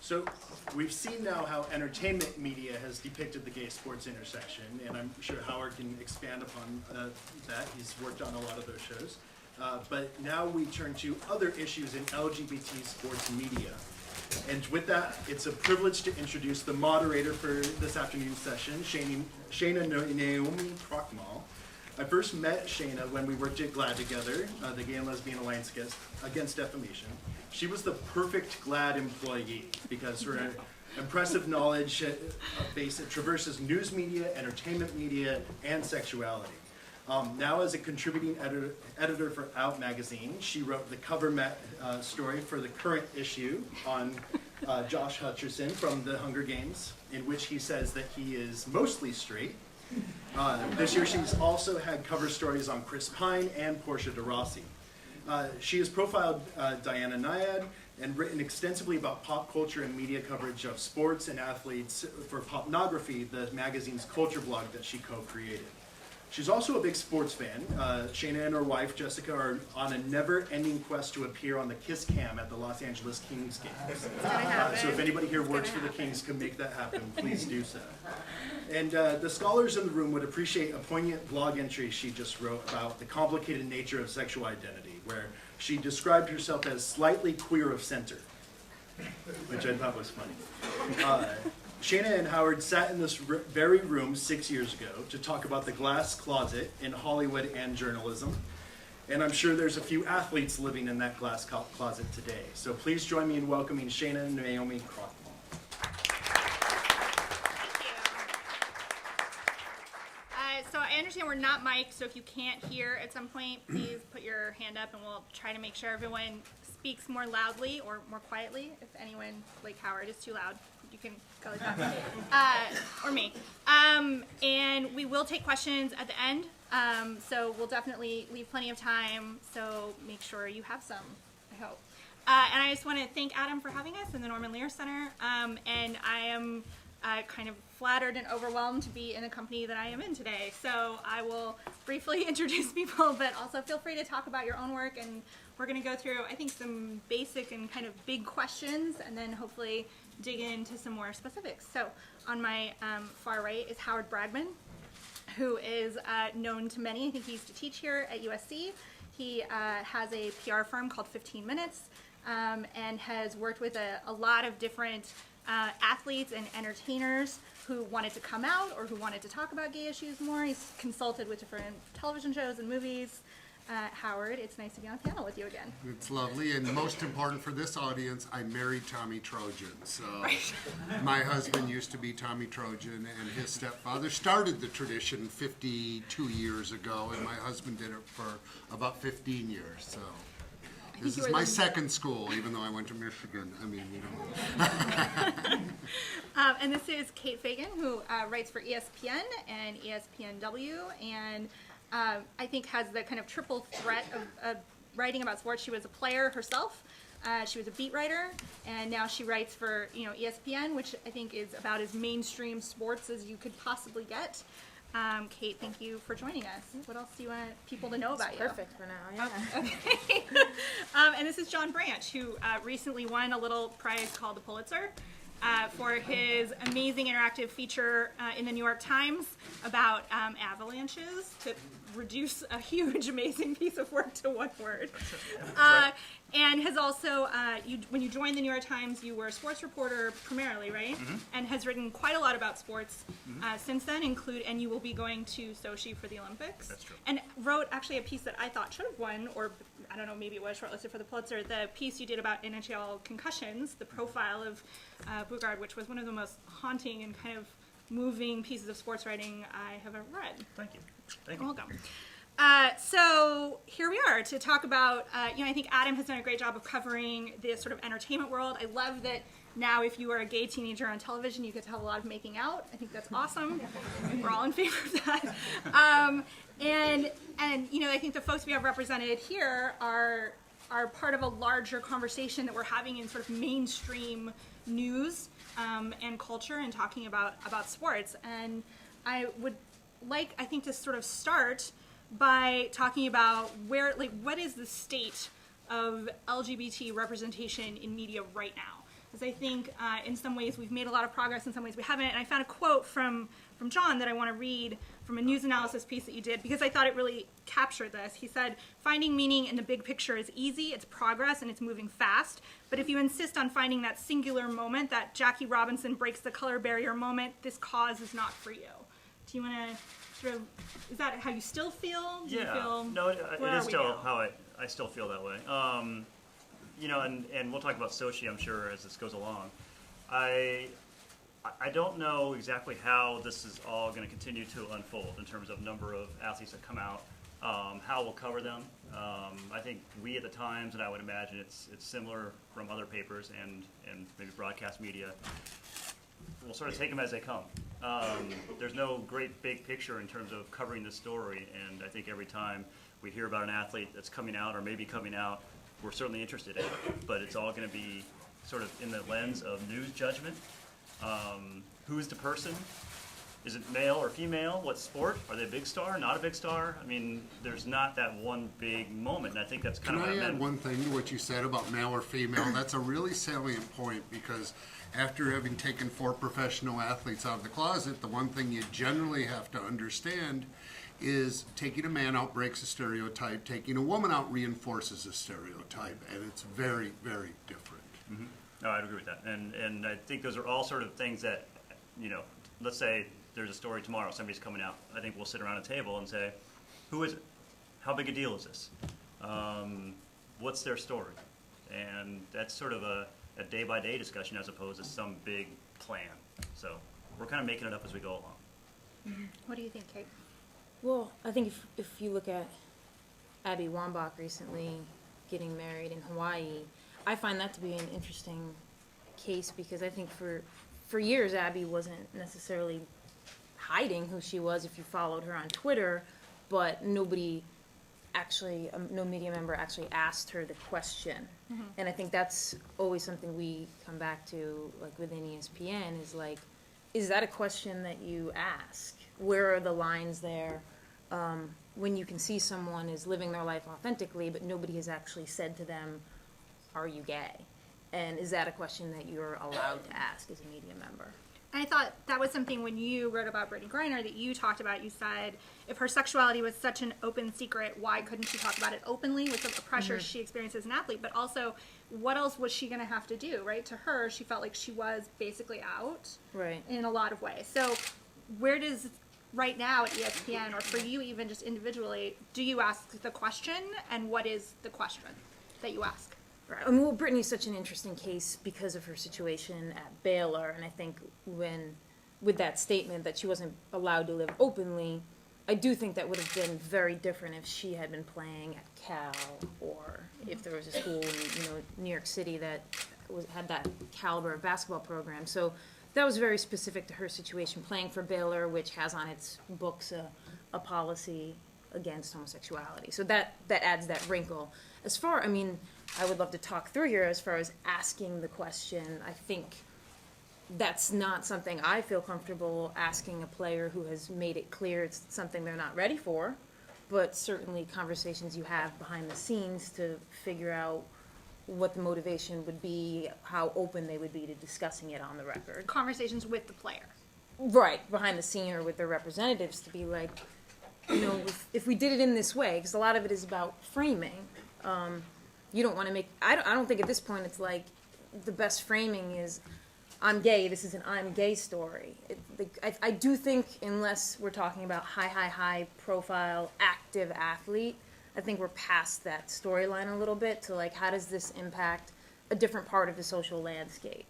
So we've seen now how entertainment media has depicted the gay sports intersection, and I'm sure Howard can expand upon that. He's worked on a lot of those shows. But now we turn to other issues in LGBT sports media. And with that, it's a privilege to introduce the moderator for this afternoon's session, Shana Naomi Krochmal. I first met Shana when we worked at GLAAD together, the Gay and Lesbian Alliance Against Defamation. She was the perfect GLAAD employee because her impressive knowledge base traverses news media, entertainment media, and sexuality. Now as a contributing editor for Out magazine, she wrote the cover story for the current issue on Josh Hutcherson from the Hunger Games, in which he says that he is mostly straight. This year she's also had cover stories on Chris Pine and Portia de Rossi. She has profiled Diana Nyad and written extensively about pop culture and media coverage of sports and athletes for Popnography, the magazine's culture blog that she co-created. She's also a big sports fan. Shana and her wife, Jessica, are on a never-ending quest to appear on the Kiss Cam at the Los Angeles Kings games. So if anybody here works for the Kings can make that happen, please do so. And the scholars in the room would appreciate a poignant blog entry she just wrote about the complicated nature of sexual identity, where she described herself as slightly queer of center, which I thought was funny. Shana and Howard sat in this very room 6 years ago to talk about the glass closet in Hollywood and journalism. And I'm sure there's a few athletes living in that glass closet today. So please join me in welcoming Shana and Naomi Krochmal. Thank you. So I understand we're not mic'd, so if you can't hear at some point, please put your hand up and we'll try to make sure everyone speaks more loudly or more quietly. If anyone, like Howard, is too loud, you can go like that, or me. And we will take questions at the end, so we'll definitely leave plenty of time, so make sure you have some, I hope. And I just want to thank Adam for having us in the Norman Lear Center, and I am kind of flattered and overwhelmed to be in a company that I am in today. So I will briefly introduce people, but also feel free to talk about your own work, and we're going to go through, I think, some basic and kind of big questions, and then hopefully dig into some more specifics. So on my far right is Howard Bragman, who is known to many. I think he used to teach here at USC. He has a PR firm called 15 Minutes and has worked with a lot of different athletes and entertainers who wanted to come out or who wanted to talk about gay issues more. He's consulted with different television shows and movies. Howard, it's nice to be on the panel with you again. It's lovely, and most important for this audience, I married Tommy Trojan. So my husband used to be Tommy Trojan, and his stepfather started the tradition 52 years ago, and my husband did it for about 15 years. So this is my second school, even though I went to Michigan. I mean, you know. And this is Kate Fagan, who writes for ESPN and ESPNW, and I think has the kind of triple threat of writing about sports. She was a player herself, she was a beat writer, and now she writes for ESPN, which I think is about as mainstream sports as you could possibly get. Kate, thank you for joining us. What else do you want people to know about you? Perfect for now, yeah. Okay. And this is John Branch, who recently won a little prize called the Pulitzer for his amazing interactive feature in the New York Times about avalanches to reduce a huge, amazing piece of work to one word. And has also, when you joined the New York Times, you were a sports reporter primarily, right? Mm-hmm. And has written quite a lot about sports since then, and you will be going to Sochi for the Olympics. That's true. And wrote actually a piece that I thought should have won, or I don't know, maybe it was shortlisted for the Pulitzer, the piece you did about NHL concussions, the profile of Bugard, which was one of the most haunting and kind of moving pieces of sports writing I have ever read. Thank you. Thank You're you. welcome. So here we are to talk about, I think Adam has done a great job of covering the sort of entertainment world. I love that now if you are a gay teenager on television, you get to have a lot of making out. I think that's awesome. We're all in favor of that. And I think the folks we have represented here are part of a larger conversation that we're having in sort of mainstream news and culture and talking about sports. And I would like, I think, to sort of start by talking about what is the state of LGBT representation in media right now? because I think in some ways we've made a lot of progress, in some ways we haven't. And I found a quote from John that I want to read from a news analysis piece that you did, because I thought it really captured this. He said, "Finding meaning in the big picture is easy, it's progress, and it's moving fast. But if you insist on finding that singular moment, that Jackie Robinson breaks the color barrier moment, this cause is not for you." Do you want to sort of, is that how you still feel? Do you feel, no, it where is are we still now? how I still feel that way. You know, and we'll talk about Sochi, I'm sure, as this goes along. I don't know exactly how this is all going to continue to unfold in terms of number of athletes that come out, how we'll cover them. I think we at the Times, and I would imagine it's similar from other papers and maybe broadcast media, we'll sort of take them as they come. There's no great big picture in terms of covering this story, and I think every time we hear about an athlete that's coming out or maybe coming out, we're certainly interested in it, but it's all going to be sort of in the lens of news judgment. Who is the person? Is it male or female? What sport? Are they a big star? Not a big star? I mean, there's not that one big moment, and I think that's kind of what I Can I add meant. one thing to what you said about male or female? That's a really salient point, because after having taken 4 professional athletes out of the closet, the one thing you generally have to understand is taking a man out breaks a stereotype, taking a woman out reinforces a stereotype, and it's very, very different. Mm-hmm. No, I'd agree with that, and I think those are all sort of things that, you know, let's say there's a story tomorrow, somebody's coming out. I think we'll sit around a table and say, who is it? How big a deal is this? What's their story? And that's sort of a day-by-day discussion as opposed to some big plan. So we're kind of making it up as we go along. Mm-hmm. What do you think, Kate? Well, I think if you look at Abby Wambach recently getting married in Hawaii, I find that to be an interesting case, because I think for years Abby wasn't necessarily hiding who she was if you followed her on Twitter, but nobody actually, no media member actually asked her the question. Mm-hmm. And I think that's always something we come back to, like within ESPN, is like, is that a question that you ask? Where are the lines there? When you can see someone is living their life authentically, but nobody has actually said to them, are you gay? And is that a question that you're allowed to ask as a media member? And I thought that was something when you wrote about Brody Griner that you talked about. You said if her sexuality was such an open secret, why couldn't she talk about it openly with the pressure she experienced as an athlete? But also, what else was she going to have to do, right? To her, she felt like she was basically out in a lot of ways. So where does, right now at ESPN, or for you even just individually, do you ask the question, and what is the question that you ask? Right. I mean, well, Brittany's such an interesting case because of her situation at Baylor, and I think with that statement that she wasn't allowed to live openly, I do think that would have been very different if she had been playing at Cal, or if there was a school in New York City that had that caliber of basketball program. So that was very specific to her situation, playing for Baylor, which has on its books a policy against homosexuality. So that adds that wrinkle. As far, I mean, I would love to talk through here as far as asking the question. I think that's not something I feel comfortable asking a player who has made it clear it's something they're not ready for, but certainly conversations you have behind the scenes to figure out what the motivation would be, how open they would be to discussing it on the record. Conversations with the player. Right, behind the scene or with their representatives, to be like, if we did it in this way, because a lot of it is about framing. You don't want to make, I don't think at this point it's like the best framing is, I'm gay, this is an I'm gay story. I do think, unless we're talking about high profile active athlete, I think we're past that storyline a little bit to like, how does this impact a different part of the social landscape?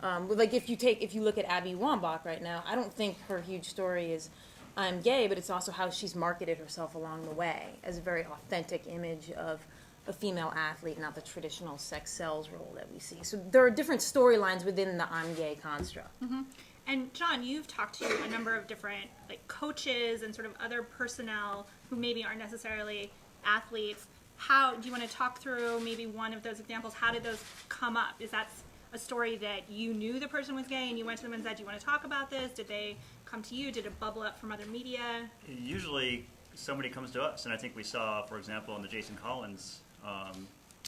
Mm-hmm. Like if you look at Abby Wambach right now, I don't think her huge story is I'm gay, but it's also how she's marketed herself along the way as a very authentic image of a female athlete, not the traditional sex sells role that we see. So there are different storylines within the I'm gay construct. Mm-hmm. And John, you've talked to a number of different like coaches and sort of other personnel who maybe aren't necessarily athletes. How do you want to talk through maybe one of those examples? How did those come up? Is that a story that you knew the person was gay and you went to them and said, do you want to talk about this? Did they come to you? Did it bubble up from other media? Usually somebody comes to us, and I think we saw, for example, in the Jason Collins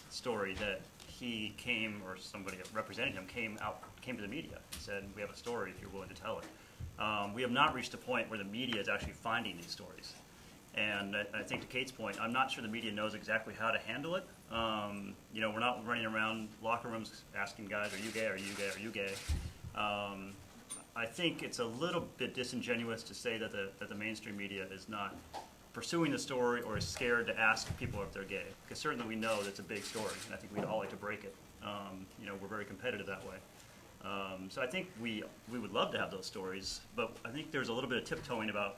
story that he came, or somebody representing him came to the media and said, we have a story if you're willing to tell it. We have not reached a point where the media is actually finding these stories. And I think to Kate's point, I'm not sure the media knows exactly how to handle it. We're not running around locker rooms asking guys, are you gay, are you gay, are you gay? I think it's a little bit disingenuous to say that the mainstream media is not pursuing the story or is scared to ask people if they're gay. Because certainly we know that's a big story, and I think we'd all like to break it. We're very competitive that way. So I think we would love to have those stories, but I think there's a little bit of tiptoeing about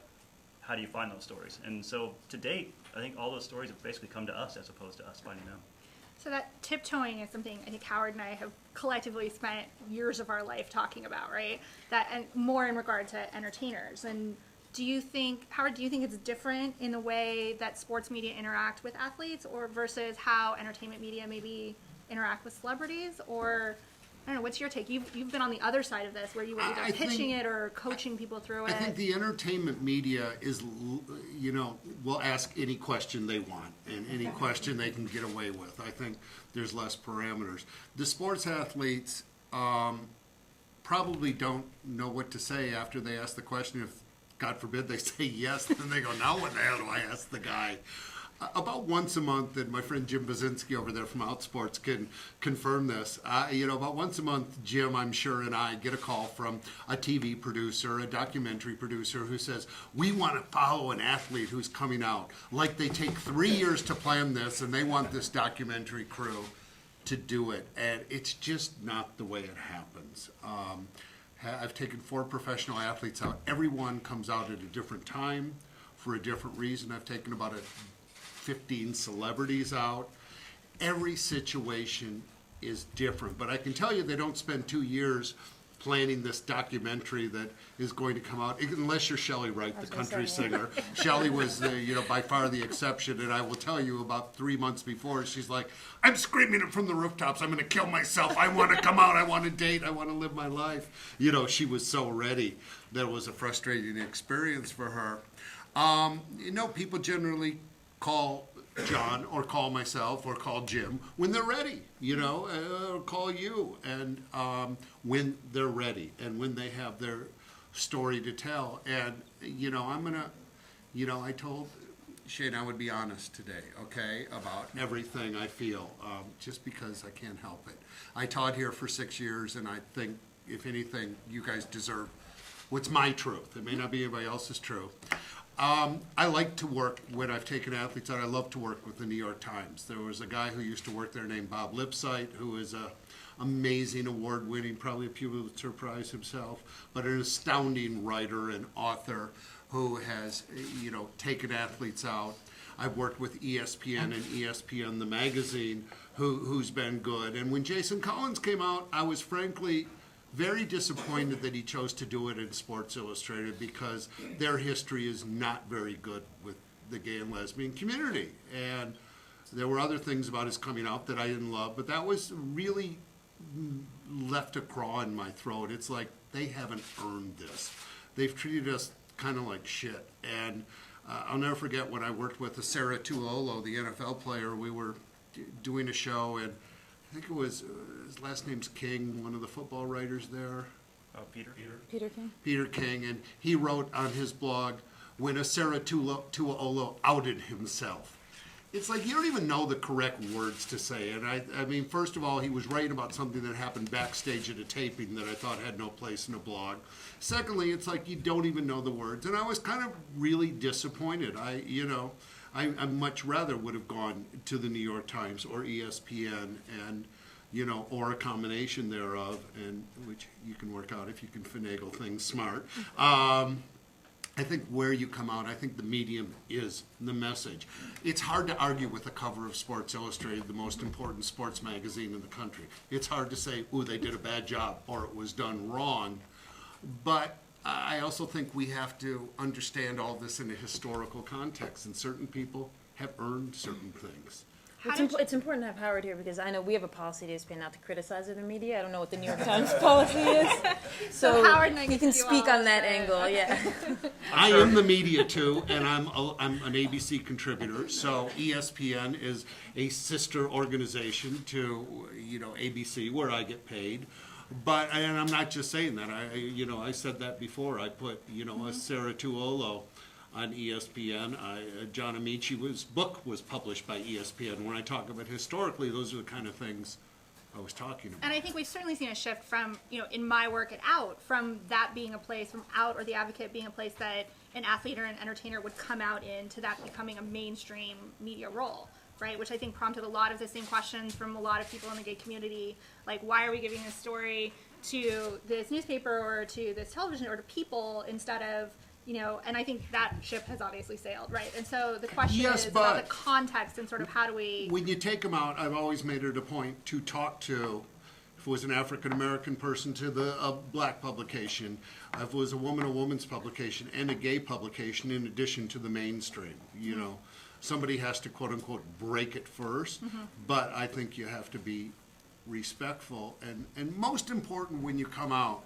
how do you find those stories. And so to date, I think all those stories have basically come to us as opposed to us finding them. So that tiptoeing is something I think Howard and I have collectively spent years of our life talking about, right? That, and more in regard to entertainers. And Howard, do you think it's different in the way that sports media interact with athletes, or versus how entertainment media maybe interact with celebrities? Or, I don't know, what's your take? You've been on the other side of this, where you were either pitching it or coaching people through it. I think the entertainment media is, will ask any question they want and any question they can get away with. I think there's less parameters. The sports athletes probably don't know what to say after they ask the question. If, God forbid, they say yes, then they go, now what the hell do I ask the guy? About once a month, and my friend Jim Basinski over there from Outsports can confirm this. About once a month, Jim, I'm sure, and I get a call from a TV producer, a documentary producer who says, we want to follow an athlete who's coming out. Like they take 3 years to plan this, and they want this documentary crew to do it. And it's just not the way it happens. I've taken 4 professional athletes out. Everyone comes out at a different time for a different reason. I've taken about 15 celebrities out. Every situation is different, but I can tell you they don't spend 2 years planning this documentary that is going to come out, unless you're Shelley Wright, the country singer. Shelley was, by far the exception, and I will tell you about 3 months before, she's like, I'm screaming it from the rooftops, I'm going to kill myself, I want to come out, I want to date, I want to live my life. She was so ready. That was a frustrating experience for her. People generally call John or call myself or call Jim when they're ready, or call you, and when they're ready and when they have their story to tell. And, I'm going to, I told Shane I would be honest today, okay, about everything I feel, just because I can't help it. I taught here for 6 years, and I think, if anything, you guys deserve what's my truth. It may not be anybody else's truth. I like to work, when I've taken athletes out, I love to work with the New York Times. There was a guy who used to work there named Bob Lipsyte, who is a amazing award-winning, probably a Pulitzer Prize himself, but an astounding writer and author who has, taken athletes out. I've worked with ESPN and ESPN, the magazine, who's been good. And when Jason Collins came out, I was frankly very disappointed that he chose to do it in Sports Illustrated, because their history is not very good with the gay and lesbian community. And there were other things about his coming out that I didn't love, but that was really left a craw in my throat. It's like, they haven't earned this. They've treated us kind of like shit. And I'll never forget when I worked with Sarah Tuolo, the NFL player. We were doing a show, and I think it was, his last name's King, one of the football writers there. Peter. Peter King. And he wrote on his blog, when Sarah Tuolo outed himself. It's like, you don't even know the correct words to say. And I mean, first of all, he was writing about something that happened backstage at a taping that I thought had no place in a blog. Secondly, it's like, you don't even know the words. And I was kind of really disappointed. I much rather would have gone to the New York Times or ESPN and, or a combination thereof, and which you can work out if you can finagle things smart. I think where you come out, I think the medium is the message. It's hard to argue with the cover of Sports Illustrated, the most important sports magazine in the country. It's hard to say, ooh, they did a bad job, or it was done wrong. But I also think we have to understand all this in a historical context, and certain people have earned certain things. How did you- It's important to have Howard here because I know we have a policy at ESPN not to criticize other media. I don't know what the New York Times policy is. So Howard and I you get can to do speak all on that the- angle, yeah. I am the media too, and I'm an ABC contributor. So ESPN is a sister organization to ABC, where I get paid. But and I'm not just saying that. I said that before. I put a Sarah Tuolo on ESPN. John Amichi's book was published by ESPN. When I talk about historically, those are the kind of things I was talking about. And I think we've certainly seen a shift from, in my work at Out, from that being a place, from Out or The Advocate being a place that an athlete or an entertainer would come out in, to that becoming a mainstream media role, right? Which I think prompted a lot of the same questions from a lot of people in the gay community, like, why are we giving this story to this newspaper or to this television or to people instead of, and I think that ship has obviously sailed, right? And so the question Yes, is about but the context and sort of how do we... when you take them out, I've always made it a point to talk to, if it was an African-American person, to a black publication, if it was a woman's publication, and a gay publication in addition to the mainstream. Somebody has to, quote-unquote, break it first, but I think you have to be respectful. And most important when you come out,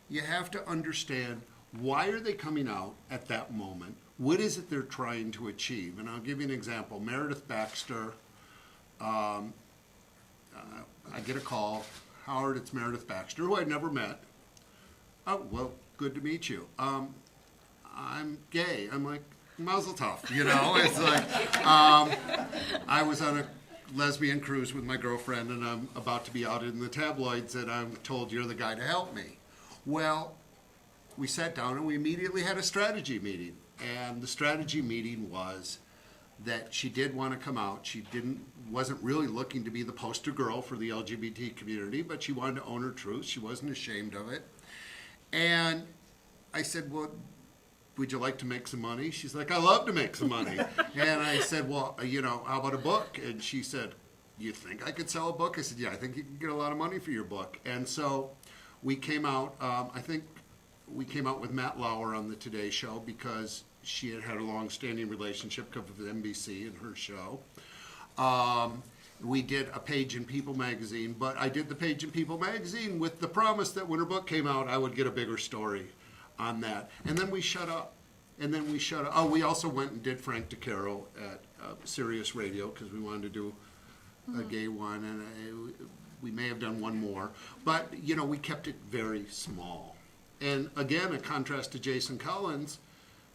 you have to understand, why are they coming out at that moment? What is it they're trying to achieve? And I'll give you an example. Meredith Baxter, I get a call, Howard, it's Meredith Baxter, who I'd never met. Oh, well, good to meet you. I'm gay. I'm like, mazel tov, It's like, I was on a lesbian cruise with my girlfriend, and I'm about to be out in the tabloids, and I'm told you're the guy to help me. Well, we sat down and we immediately had a strategy meeting. And the strategy meeting was that she did want to come out. She wasn't really looking to be the poster girl for the LGBT community, but she wanted to own her truth. She wasn't ashamed of it. And I said, well, would you like to make some money? She's like, I love to make some money. And I said, well, how about a book? And she said, you think I could sell a book? I said, yeah, I think you can get a lot of money for your book. And so we came out, we came out with Matt Lauer on the Today Show because she had a long-standing relationship with NBC and her show. We did a page in People magazine, but I did the page in People magazine with the promise that when her book came out, I would get a bigger story on that. And then we shut up. Oh, we also went and did Frank DeCaro at Sirius Radio because we wanted to do a gay one, and we may have done one more. But, we kept it very small. And again, a contrast to Jason Collins.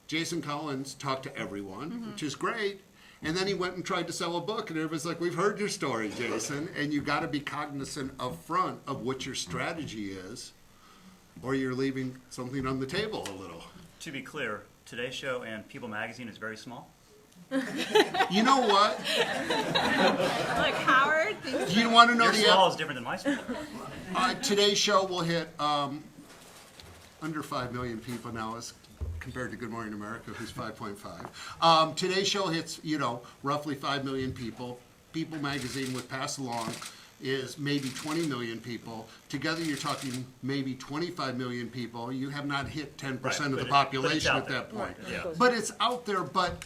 Jason Collins talked to everyone, which is great. And then he went and tried to sell a book, and everybody's like, we've heard your story, Jason. And you got to be cognizant up front of what your strategy is, or you're leaving something on the table a little. To be clear, Today's Show and People magazine is very small. You know what? Like Howard? Do you want to know Your the small is different than my small. Today's Show will hit under 5 million people now as compared to Good Morning America, who's 5.5. Today's Show hits, roughly 5 million people. People magazine with Pass Along is maybe 20 million people. Together you're talking maybe 25 million people. You have not hit 10% of the population at that point. Yeah. But it's out there, but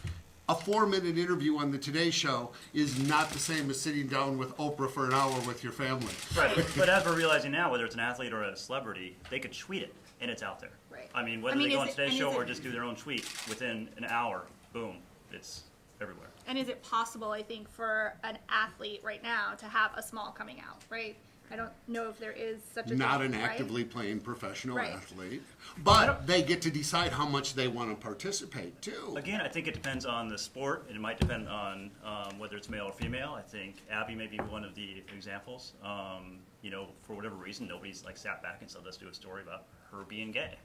a 4-minute interview on the Today Show is not the same as sitting down with Oprah for an hour with your family. Right, but as we're realizing now, whether it's an athlete or a celebrity, they could tweet it, and it's out there. Right. I mean, whether they go on Today's Show is it- or just do their own tweet, within an hour, boom, it's everywhere. And is it possible, I think, for an athlete right now to have a small coming out, right? I don't know if there is such a thing, Not an right? actively playing professional Right. athlete, but they get to decide how much they want to participate too. Again, I think it depends on the sport, and it might depend on whether it's male or female. I think Abby may be one of the examples. For whatever reason, nobody's sat back and said, let's do a story about her being gay.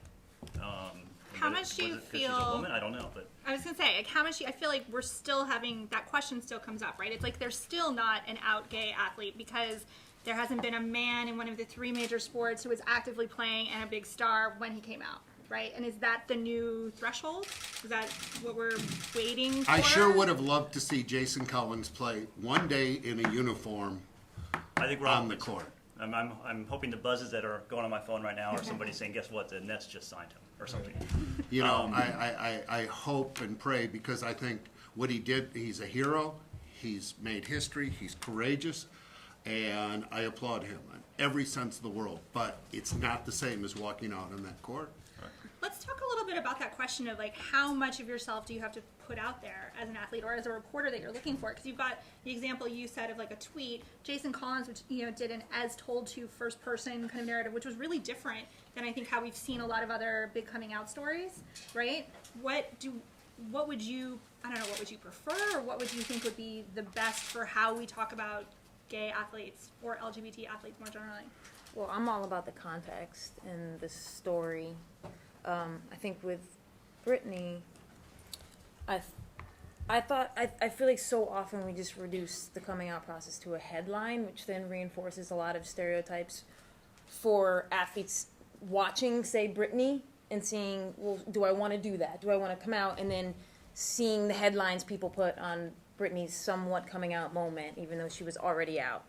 How much do you Was it 'cause she's feel- a woman? I don't know, but I was gonna say, how much? I feel like we're still having that question still comes up, right? It's like there's still not an out gay athlete because there hasn't been a man in one of the 3 major sports who was actively playing and a big star when he came out, right? And is that the new threshold? Is that what we're waiting for? I sure would have loved to see Jason Collins play one day in a uniform I think we're on the court. I'm hoping the buzzes that are going on my phone right now are somebody saying, guess what, the Nets just signed him, or something. I hope and pray because I think what he did, he's a hero. He's made history, he's courageous, and I applaud him in every sense of the world. But it's not the same as walking out on that court. Let's talk a little bit about that question of like how much of yourself do you have to put out there as an athlete or as a reporter that you're looking for? Because you've got the example you said of like a tweet. Jason Collins, which did an as told to first person kind of narrative, which was really different than I think how we've seen a lot of other big coming out stories, right? What would you prefer, or what would you think would be the best for how we talk about gay athletes or LGBT athletes more generally? Well, I'm all about the context and the story. I think with Brittany, I feel like so often we just reduce the coming out process to a headline, which then reinforces a lot of stereotypes for athletes watching, say, Brittany, and seeing, well, do I want to do that? Do I want to come out? And then seeing the headlines people put on Brittany's somewhat coming out moment, even though she was already out.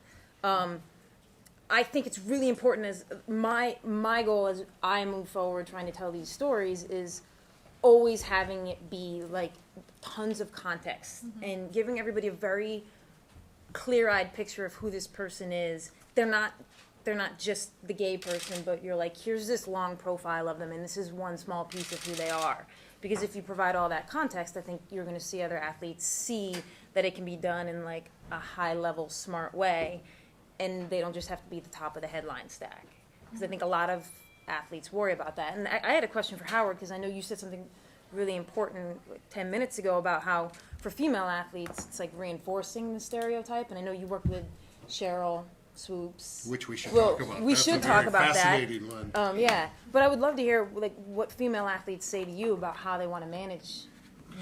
I think it's really important as my goal as I move forward trying to tell these stories is always having it be like tons of context and giving everybody a very clear-eyed picture of who this person is. They're not just the gay person, but you're like, here's this long profile of them, and this is one small piece of who they are. Because if you provide all that context, I think you're going to see other athletes see that it can be done in like a high-level, smart way, and they don't just have to be at the top of the headline stack. Because I think a lot of athletes worry about that. And I had a question for Howard, because I know you said something really important like 10 minutes ago about how for female athletes, it's like reinforcing the stereotype. And I know you worked with Cheryl Swoops. Which we should Well, talk about. we That's should a talk very about that. fascinating one. Yeah, but I would love to hear like what female athletes say to you about how they want to manage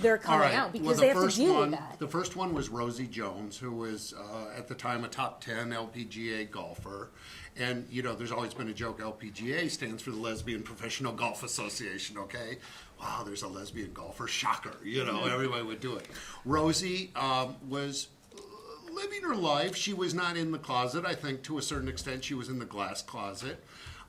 their coming out, because they have to deal with that. The first one was Rosie Jones, who was at the time a top 10 LPGA golfer. And, there's always been a joke, LPGA stands for the Lesbian Professional Golf Association, okay? Wow, there's a lesbian golfer, shocker, everybody would do it. Rosie was living her life. She was not in the closet. I think to a certain extent she was in the glass closet.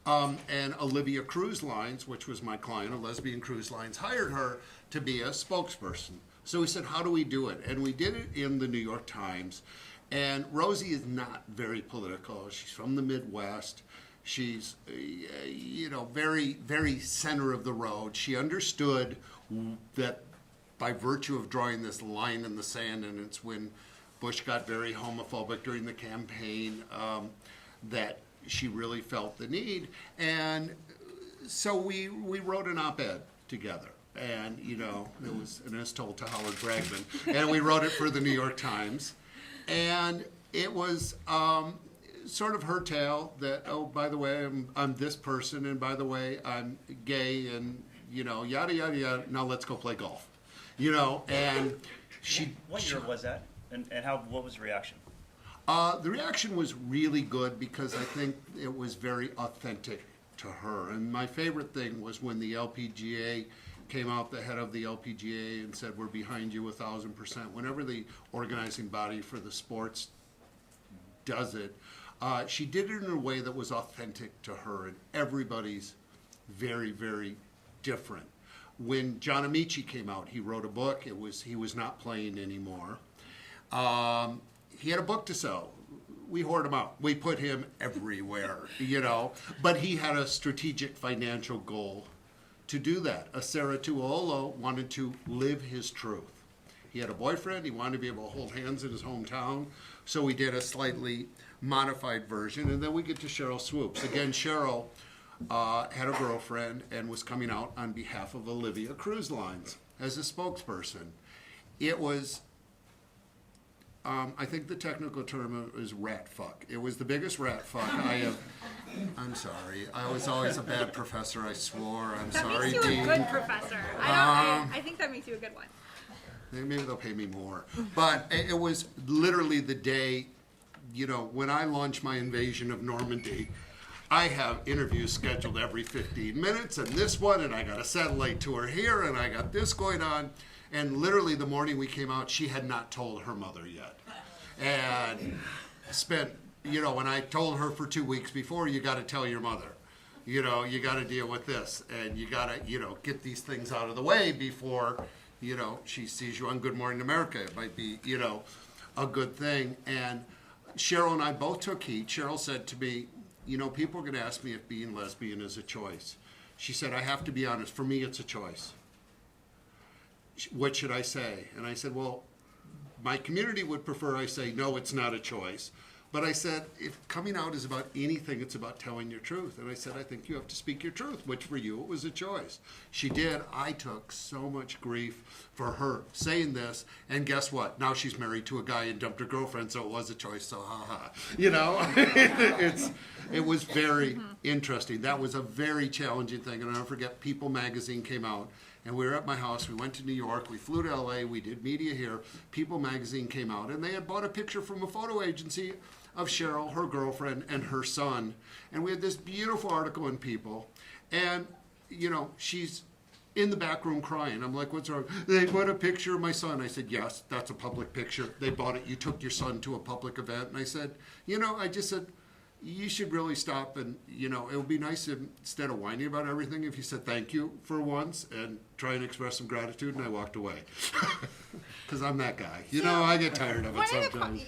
And Olivia Cruise Lines, which was my client, a lesbian cruise lines, hired her to be a spokesperson. So we said, how do we do it? And we did it in the New York Times. And Rosie is not very political. She's from the Midwest. She's, very, very center of the road. She understood that by virtue of drawing this line in the sand, and it's when Bush got very homophobic during the campaign, that she really felt the need. And so we wrote an op-ed together. And, it was told to Howard Bragman. And we wrote it for the New York Times. And it was sort of her tale that, oh, by the way, I'm this person, and by the way, I'm gay, and, yada, yada, yada. Now let's go play golf. And she... What year was that? And what was the reaction? The reaction was really good because I think it was very authentic to her. And my favorite thing was when the LPGA came out, the head of the LPGA, and said, we're behind you 1,000%. Whenever the organizing body for the sports does it, she did it in a way that was authentic to her, and everybody's very, very different. When John Amici came out, he wrote a book. He was not playing anymore. He had a book to sell. We hoard him out. We put him everywhere, But he had a strategic financial goal to do that. Sarah Tuolo wanted to live his truth. He had a boyfriend. He wanted to be able to hold hands in his hometown. So we did a slightly modified version. And then we get to Cheryl Swoops. Again, Cheryl had a girlfriend and was coming out on behalf of Olivia Cruise Lines as a spokesperson. It was... I think the technical term is rat fuck. It was the biggest rat fuck I have. I'm sorry. I was always a bad professor. I swore. I'm sorry, That makes you Dean. a good professor. I think that makes you a good one. Maybe they'll pay me more. But it was literally the day, when I launched my invasion of Normandy, I have interviews scheduled every 15 minutes, and this one, and I got a satellite tour here, and I got this going on. And literally the morning we came out, she had not told her mother yet. And spent, when I told her for 2 weeks before, you got to tell your mother. You got to deal with this. And you got to, get these things out of the way before, she sees you on Good Morning America. It might be, a good thing. And Cheryl and I both took heed. Cheryl said to me, you know, people are going to ask me if being lesbian is a choice. She said, I have to be honest. For me, it's a choice. What should I say? And I said, well, my community would prefer I say, no, it's not a choice. But I said, if coming out is about anything, it's about telling your truth. And I said, I think you have to speak your truth, which for you, it was a choice. She did. I took so much grief for her saying this. And guess what? Now she's married to a guy and dumped her girlfriend, so it was a choice, so ha-ha. You know, it was very interesting. That was a very challenging thing. And I'll never forget, People magazine came out. And we were at my house, we went to New York, we flew to LA, we did media here. People magazine came out, and they had bought a picture from a photo agency of Cheryl, her girlfriend, and her son. And we had this beautiful article in People. And, you know, she's in the back room crying. I'm like, what's wrong? They bought a picture of my son. I said, yes, that's a public picture. They bought it. You took your son to a public event. And I said, you know, I just said, you should really stop, and, you know, it would be nice if, instead of whining about everything, if you said thank you for once and try and express some gratitude. And I walked away because I'm that guy. You know, I get tired of it sometimes.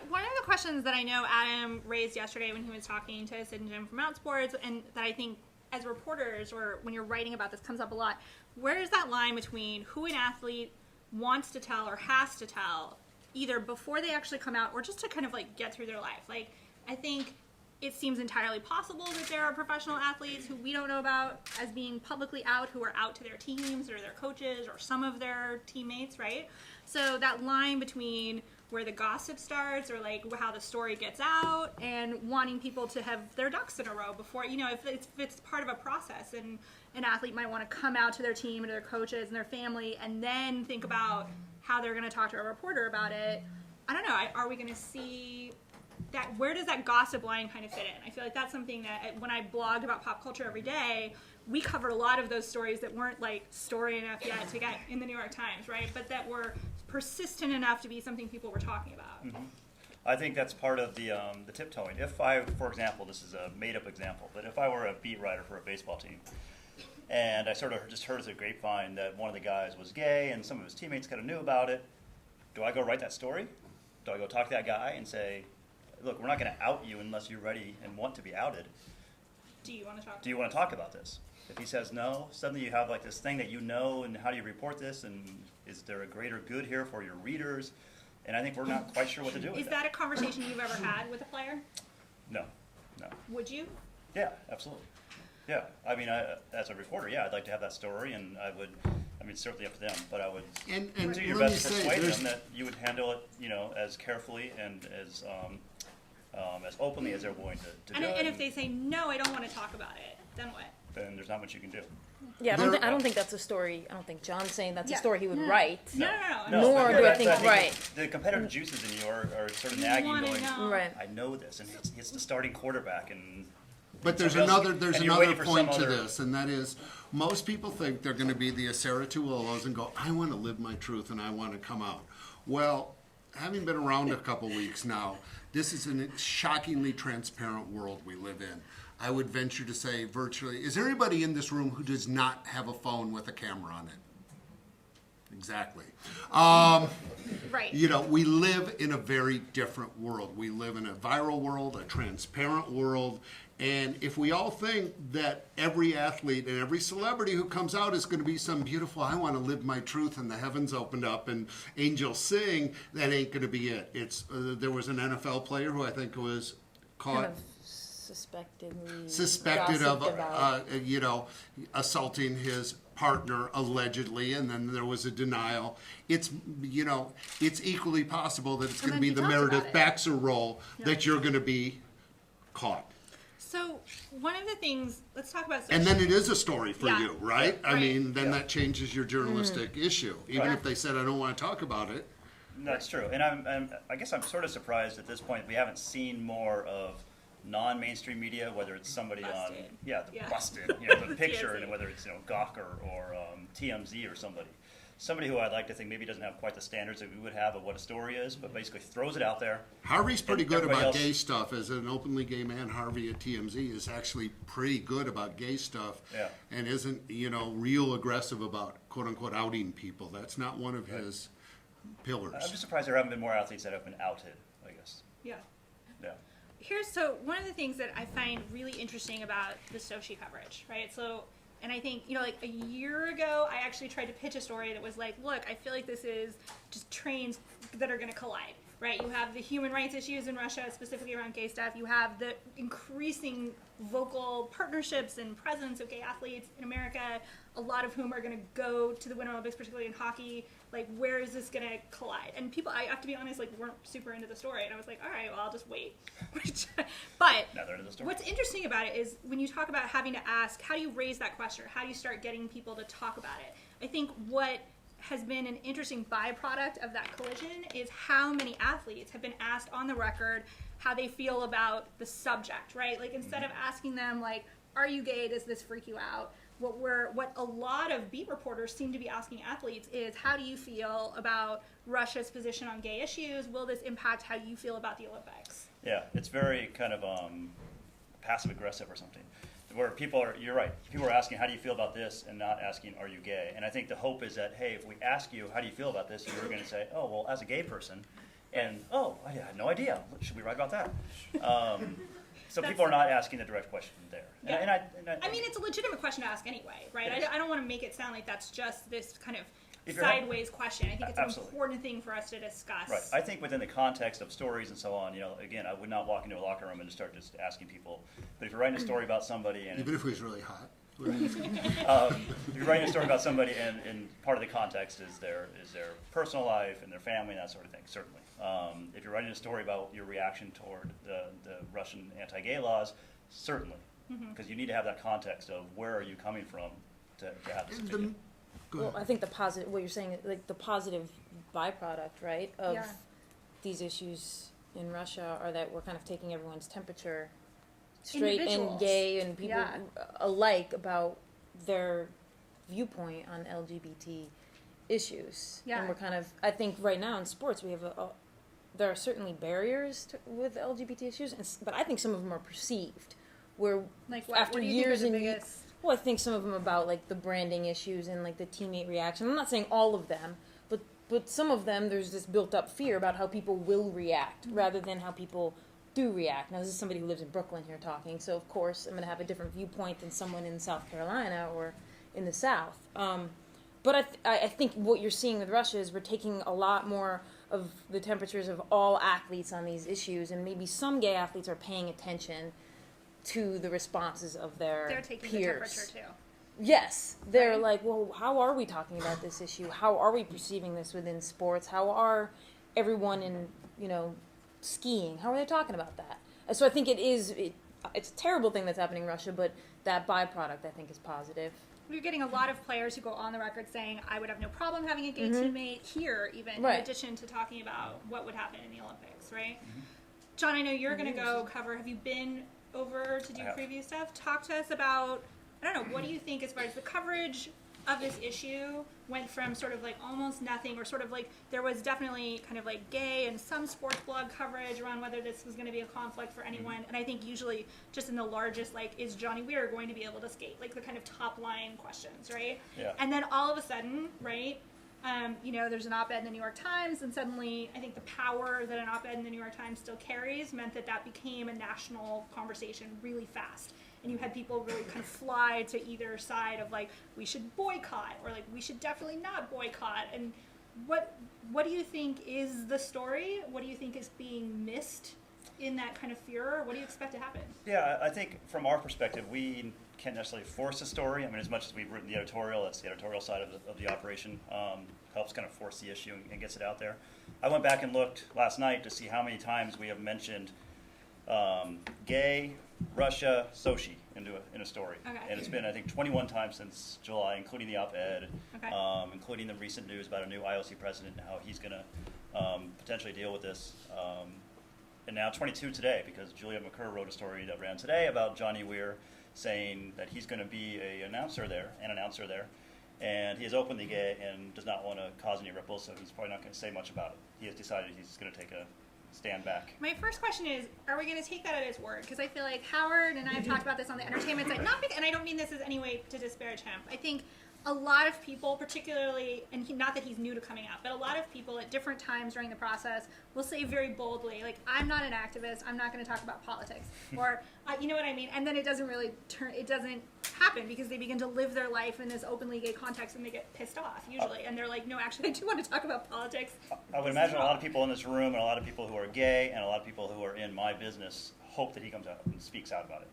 One of the questions that I know Adam raised yesterday when he was talking to Sid and Jim from Outsports, and that I think as reporters or when you're writing about this comes up a lot, where is that line between who an athlete wants to tell or has to tell, either before they actually come out or just to kind of like get through their life? Like, I think it seems entirely possible that there are professional athletes who we don't know about as being publicly out, who are out to their teams or their coaches or some of their teammates, right? So that line between where the gossip starts or like how the story gets out and wanting people to have their ducks in a row before, you know, if it's part of a process, and an athlete might want to come out to their team and to their coaches and their family and then think about how they're going to talk to a reporter about it. I don't know, are we going to see that, where does that gossip line kind of fit in? I feel like that's something that when I blogged about pop culture every day, we covered a lot of those stories that weren't like story enough yet to get in the New York Times, right? But that were persistent enough to be something people were talking about. Mm-hmm. I think that's part of the tiptoeing. If I, for example, this is a made-up example, but if I were a beat writer for a baseball team, and I sort of just heard as a grapevine that one of the guys was gay and some of his teammates kind of knew about it, do I go write that story? Do I go talk to that guy and say, look, we're not going to out you unless you're ready and want to be outed. Do you want to talk? Do you want to talk about this? If he says no, suddenly you have like this thing that you know, and how do you report this? And is there a greater good here for your readers? And I think we're not quite sure what to do with that. Is that a conversation you've ever had with a player? No. Would you? Yeah, absolutely. Yeah, I mean, as a reporter, yeah, I'd like to have that story, and I would. I mean, it's certainly up to them, but I would And do your let best to me say, persuade there's- them that you would handle it, you know, as carefully and as openly as they're willing to do it. And if they say, no, I don't want to talk about it, then what? Then there's not much you can do. Yeah, I don't think that's a story. I don't think John's saying that's a story he would write. No. Nor do I think right. The competitive juices in you are sort of You nagging, wanna going, know. Right. I know this, and it's the starting quarterback, and But there's somebody else- another and you're waiting for point some to other- this, and that is most people think they're going to be the Acera Tuolos and go, I want to live my truth and I want to come out. Well, having been around a couple weeks now, this is a shockingly transparent world we live in. I would venture to say virtually, is there anybody in this room who does not have a phone with a camera on it? Exactly. Right. You know, we live in a very different world. We live in a viral world, a transparent world, and if we all think that every athlete and every celebrity who comes out is going to be some beautiful, I want to live my truth and the heavens opened up and angels sing, that ain't going to be it. It's there was an NFL player who I think was caught... Kind of suspected of, gossiped about. you know, assaulting his partner allegedly, and then there was a denial. It's, you know, it's equally possible that it's going to then be he the talks Meredith about it. Baxter role that you're going to be caught. So one of the things, let's talk about And then it is a story for Yeah. you, right? I Right. mean, then that changes your journalistic issue. Even Right. if they said, I don't want to talk about it. that's true. And I guess I'm sort of surprised at this point we haven't seen more of non-mainstream media, whether it's somebody Busted. on Yeah. Busted, you know, the picture, TMZ. and whether it's, you know, Gawker or TMZ or somebody who I'd like to think maybe doesn't have quite the standards that we would have of what a story is, but basically throws it out there. Harvey's pretty And good everybody about else- gay stuff. As an openly gay man, Harvey at TMZ is actually pretty good about gay stuff, Yeah. and isn't, you know, real aggressive about quote unquote outing people. That's not one of his pillars. I'm just surprised there haven't been more athletes that have been outed, I guess. Yeah. Yeah. So one of the things that I find really interesting about the Sochi coverage, right? So, and I think, like a year ago, I actually tried to pitch a story that was like, look, I feel like this is just trains that are going to collide, right? You have the human rights issues in Russia, specifically around gay stuff. You have the increasing vocal partnerships and presence of gay athletes in America, a lot of whom are going to go to the Winter Olympics, particularly in hockey. Like, where is this going to collide? And people, I have to be honest, like, weren't super into the story. And I was like, all right, well, I'll just wait. But Now they're into the story. what's interesting about it is when you talk about having to ask, how do you raise that question? How do you start getting people to talk about it? I think what has been an interesting byproduct of that collision is how many athletes have been asked on the record how they feel about the subject, right? Like, instead of asking them, like, are you gay? Does this freak you out? What a lot of beat reporters seem to be asking athletes is, how do you feel about Russia's position on gay issues? Will this impact how you feel about the Olympics? Yeah, it's very kind of passive aggressive or something. Where people are, you're right, people are asking, how do you feel about this, and not asking, are you gay? And I think the hope is that, hey, if we ask you, how do you feel about this, you're going to say, oh, well, as a gay person, and, oh, I had no idea. Should we write about that? So people are not asking the direct question there. Yeah. And I mean, it's a legitimate question to ask anyway, right? Yes. I don't want to make it sound like that's just this kind of If you're sideways question. I think it's Absolutely. an important thing for us to discuss. Right. I think within the context of stories and so on, again, I would not walk into a locker room and just start just asking people. But if you're writing a story about somebody and Even if it was really hot. if you're writing a story about somebody and part of the context is their personal life and their family and that sort of thing, certainly. If you're writing a story about your reaction toward the Russian anti-gay laws, certainly. Because you need to have that context of where are you coming from to have this opinion. Go ahead. Well, I think the positive, what you're saying, like the positive byproduct, right, of Yeah. these issues in Russia are that we're kind of taking everyone's temperature, straight and Individuals. gay and people Yeah. alike, about their viewpoint on LGBT issues. Yeah. And we're kind of, I think right now in sports we have there are certainly barriers with LGBT issues, but I think some of them are perceived. Where Like, what, after what do you years think are and the biggest? well, I think some of them about like the branding issues and like the teammate reaction. I'm not saying all of them, but some of them there's this built-up fear about how people will react rather than how people do react. Now, this is somebody who lives in Brooklyn here talking, so of course I'm going to have a different viewpoint than someone in South Carolina or in the South. But I think what you're seeing with Russia is we're taking a lot more of the temperatures of all athletes on these issues, and maybe some gay athletes are paying attention to the responses of their They're taking peers. the temperature too. Yes, they're Right. like, well, how are we talking about this issue? How are we perceiving this within sports? How are everyone in, skiing? How are they talking about that? And so I think it's a terrible thing that's happening in Russia, but that byproduct I think is positive. We're getting a lot of players who go on the record saying, I would have no problem having a gay teammate here, even Right. in addition to talking about what would happen in the Olympics, right? John, I know you're going to go cover. Have you been over to do I have. preview stuff? Talk to us about, I don't know, what do you think as far as the coverage of this issue went from sort of like almost nothing, or sort of like there was definitely kind of like gay and some sports blog coverage around whether this was going to be a conflict for anyone. And I think usually just in the largest, like, is Johnny Weir going to be able to skate? Like the kind of top line questions, right? Yeah. And then all of a sudden, right, there's an op-ed in the New York Times, and suddenly I think the power that an op-ed in the New York Times still carries meant that became a national conversation really fast. And you had people really kind of fly to either side of like, we should boycott, or like, we should definitely not boycott. And what do you think is the story? What do you think is being missed in that kind of furor? What do you expect to happen? Yeah, I think from our perspective, we can't necessarily force a story. I mean, as much as we've written the editorial, that's the editorial side of the operation, helps kind of force the issue and gets it out there. I went back and looked last night to see how many times we have mentioned gay, Russia, Sochi in a story. Okay. And it's been, I think, 21 times since July, including the op-ed, Okay. including the recent news about a new IOC president and how he's going to potentially deal with this. And now 22 today, because Julia McCurr wrote a story that ran today about Johnny Weir saying that he's going to be an announcer there, and he is openly gay and does not want to cause any ripples, so he's probably not going to say much about it. He has decided he's going to take a stand back. My first question is, are we going to take that at his word? Because I feel like Howard and I have talked about this on the entertainment side, and I don't mean this as any way to disparage him. I think a lot of people, particularly, and not that he's new to coming out, but a lot of people at different times during the process will say very boldly, like, I'm not an activist, I'm not going to talk about politics, or, you know what I mean? And then it doesn't really it doesn't happen because they begin to live their life in this openly gay context and they get pissed off, usually. And they're like, no, actually, I do want to talk about politics. I would imagine a lot of people in this room and a lot of people who are gay and a lot of people who are in my business hope that he comes out and speaks out about it.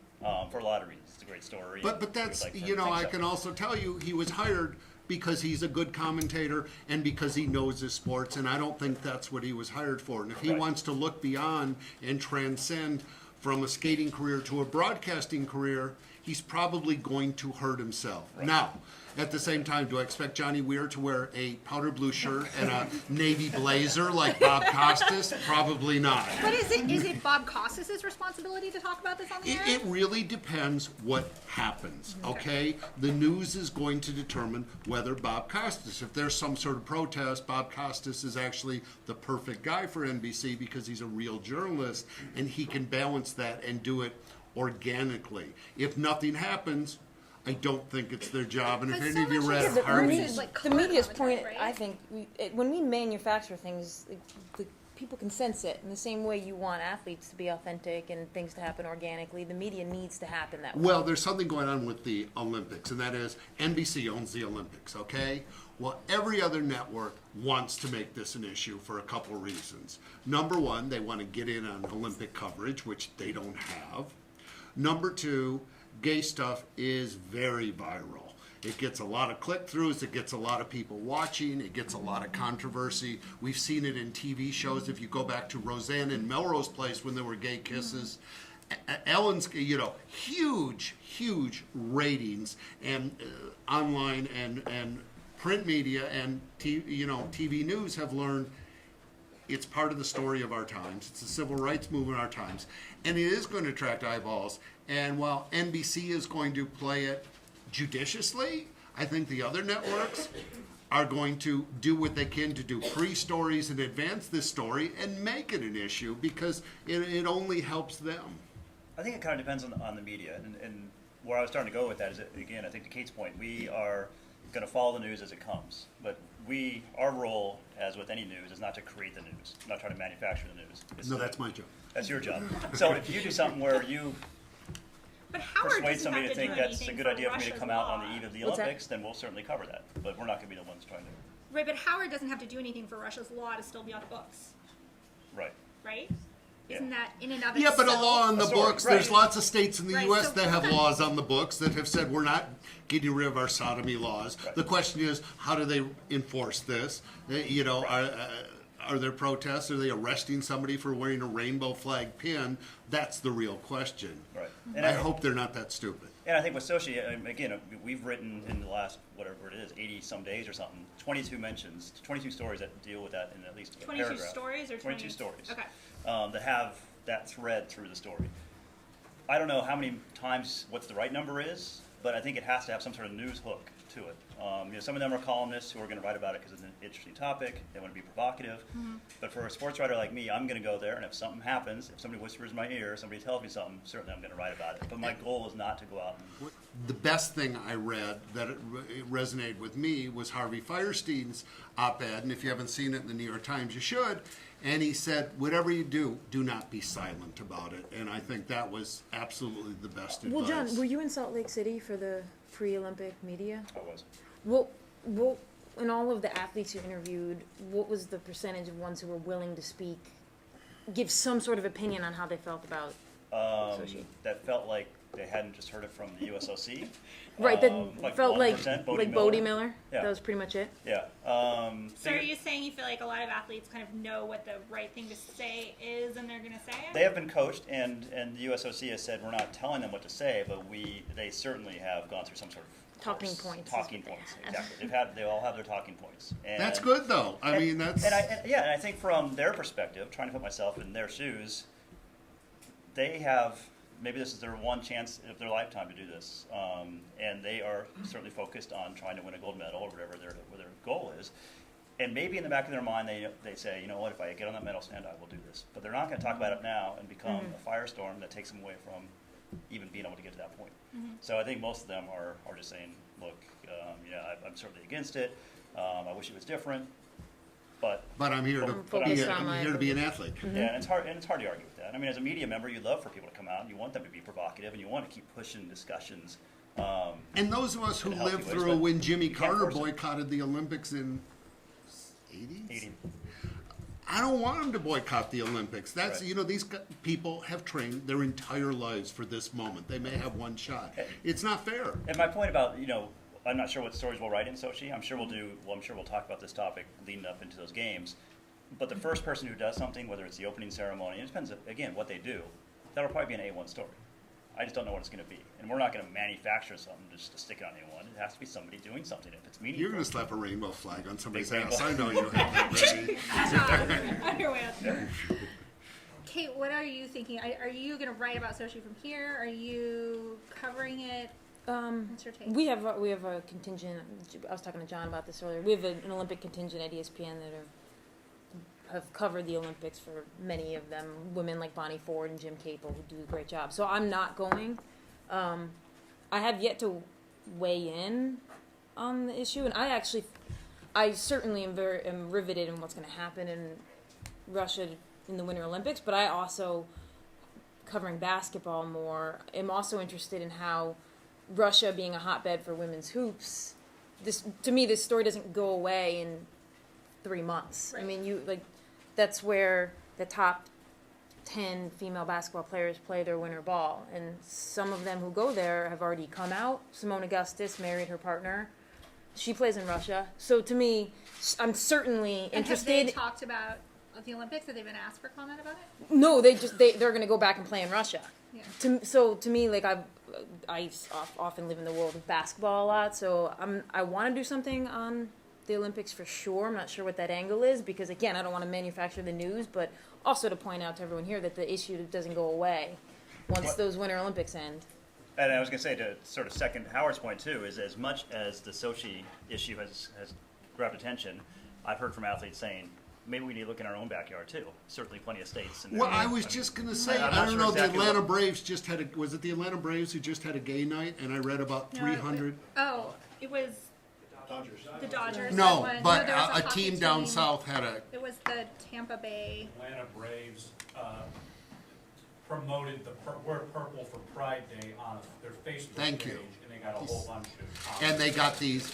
For a lot of reasons. It's a great story. But that's, I can also tell you, he was hired because he's a good commentator and because he knows his sports, and I don't think that's what he was hired for. And if he wants to look beyond and transcend from a skating career to a broadcasting career, he's probably going to hurt himself. Right. Now, at the same time, do I expect Johnny Weir to wear a powder blue shirt and a navy blazer like Bob Costas? Probably not. But is it Bob Costas' responsibility to talk about this on the air? It really depends what happens, okay? The news is going to determine whether Bob Costas, if there's some sort of protest, Bob Costas is actually the perfect guy for NBC because he's a real journalist and he can balance that and do it organically. If nothing happens, I don't think it's their job. And if any of you read Harvey's... The media's point, right? I think, when we manufacture things, the people can sense it. In the same way you want athletes to be authentic and things to happen organically, the media needs to happen that way. Well, there's something going on with the Olympics, and that is NBC owns the Olympics, okay? Well, every other network wants to make this an issue for a couple of reasons. Number one, they want to get in on Olympic coverage, which they don't have. Number two, gay stuff is very viral. It gets a lot of click-throughs, it gets a lot of people watching, it gets a lot of controversy. We've seen it in TV shows. If you go back to Roseanne and Melrose Place when there were gay kisses, Ellen's, huge ratings, and online and print media and TV news have learned it's part of the story of our times. It's the civil rights movement of our times. And it is going to attract eyeballs. And while NBC is going to play it judiciously, I think the other networks are going to do what they can to do pre-stories and advance this story and make it an issue because it only helps them. I think it kind of depends on the media. And where I was starting to go with that is, again, I think to Kate's point, we are going to follow the news as it comes. But our role, as with any news, is not to create the news, not try to manufacture the news. That's my job. That's your job. So if you do something where you but Howard persuade somebody to think that's a good idea for me to come out on the eve of the What's Olympics, then we'll certainly cover that. But we're not going to be the ones trying to. Right, but Howard doesn't have to do anything for Russia's law to still be on the books. Right. Right? Yeah. Isn't that in and of Yeah, itself? but a law on the books, right. there's lots of states in the Right, U.S. so- that have laws on the books that have said we're not getting rid of our sodomy laws. Right. The question is, how do they enforce this? Are there protests? Are they arresting somebody for wearing a rainbow flag pin? That's the real question. Right. And I hope they're not that stupid. And I think with Sochi, again, we've written in the last, whatever it is, 80-some days or something, 22 mentions, 22 stories that deal with that in at least a 22 paragraph. stories or 22 stories. Okay. That have that thread through the story. I don't know how many times, what's the right number is, but I think it has to have some sort of news hook to it. Some of them are columnists who are going to write about it because it's an interesting topic. They want to be provocative. Mm-hmm. But for a sports writer like me, I'm going to go there, and if something happens, if somebody whispers in my ear, somebody tells me something, certainly I'm going to write about it. But my goal is not to go out and... The best thing I read that it resonated with me was Harvey Fierstein's op-ed, and if you haven't seen it in the New York Times, you should. And he said, whatever you do not be silent about it. And I think that was absolutely the best advice. Well, John, were you in Salt Lake City for the pre-Olympic media? I was. Well, in all of the athletes you interviewed, what was the percentage of ones who were willing to speak, give some sort of opinion on how they felt about Sochi? That felt like they hadn't just heard it from the USOC. Right, that like felt like 1%, Bodie Miller. Yeah. That was pretty much it. Yeah. So are you saying you feel like a lot of athletes kind of know what the right thing to say is and they're going to say it? They have been coached, and the USOC has said we're not telling them what to say, but they certainly have gone through some sort of Talking course. points. Talking points, exactly. They all have their talking points. And, That's good, though. I mean, that's... And I think from their perspective, trying to put myself in their shoes, they have... Maybe this is their one chance of their lifetime to do this, and they are certainly focused on trying to win a gold medal or whatever their goal is. And maybe in the back of their mind, they say, you know what, if I get on that medal stand, I will do this. But they're not going to talk about it now and become a firestorm that takes them away from even being able to get to that point. So I think most of them are just saying, look, I'm certainly against it. I wish it was different, but I'm here to focused on I'm here to be an athlete. yeah, and it's hard to argue with that. I mean, as a media member, you love for people to come out, and you want them to be provocative, and you want to keep pushing discussions. And those of us who In healthy lived ways, through but when Jimmy you can't Carter force it. boycotted the Olympics in 80s? 80. I don't want them to boycott the Olympics. That's, Right. these people have trained their entire lives for this moment. They may have one shot. It's not fair. And my point about, I'm not sure what stories we'll write in Sochi. I'm sure we'll talk about this topic leading up into those games. But the first person who does something, whether it's the opening ceremony, it depends, again, what they do, that'll probably be an A1 story. I just don't know what it's going to be. And we're not going to manufacture something just to stick it on anyone. It has to be somebody doing something if it's meaningful. You're going to slap a rainbow flag on somebody's Big ass. I rainbow. know you have that ready. On your way out there. Kate, what are you thinking? Are you going to write about Sochi from here? Are you covering it? What's your take? We have a contingent. I was talking to John about this earlier. We have an Olympic contingent at ESPN that have covered the Olympics for many of them. Women like Bonnie Ford and Jim Capel who do a great job. So I'm not going. I have yet to weigh in on the issue, and I certainly am riveted in what's going to happen in Russia in the Winter Olympics. But I also, covering basketball more, am also interested in how Russia being a hotbed for women's hoops, to me this story doesn't go away in 3 months. Right. I mean, that's where the top 10 female basketball players play their winter ball, and some of them who go there have already come out. Simone Augustus married her partner. She plays in Russia. So to me, I'm certainly And interested. have they talked about the Olympics? Have they been asked for comment about it? No, they're going to go back and play in Russia. Yeah. To me, like I often live in the world of basketball a lot, so I want to do something on the Olympics for sure. I'm not sure what that angle is because again, I don't want to manufacture the news, but also to point out to everyone here that the issue doesn't go away once those Winter Olympics end. And I was going to say, to sort of second Howard's point too, is as much as the Sochi issue has grabbed attention, I've heard from athletes saying, maybe we need to look in our own backyard too. Certainly plenty of states. Well, I was just going to say, I'm I not don't sure know, exactly the Atlanta what- Braves just had was it the Atlanta Braves who just had a gay night? And I read about 300. It was the Dodgers. No, had one. but there was a hockey team down south had a. It was the Tampa Bay. Atlanta Braves promoted wear purple for Pride Day on their Facebook Thank page, you. and they got a whole bunch of And they got these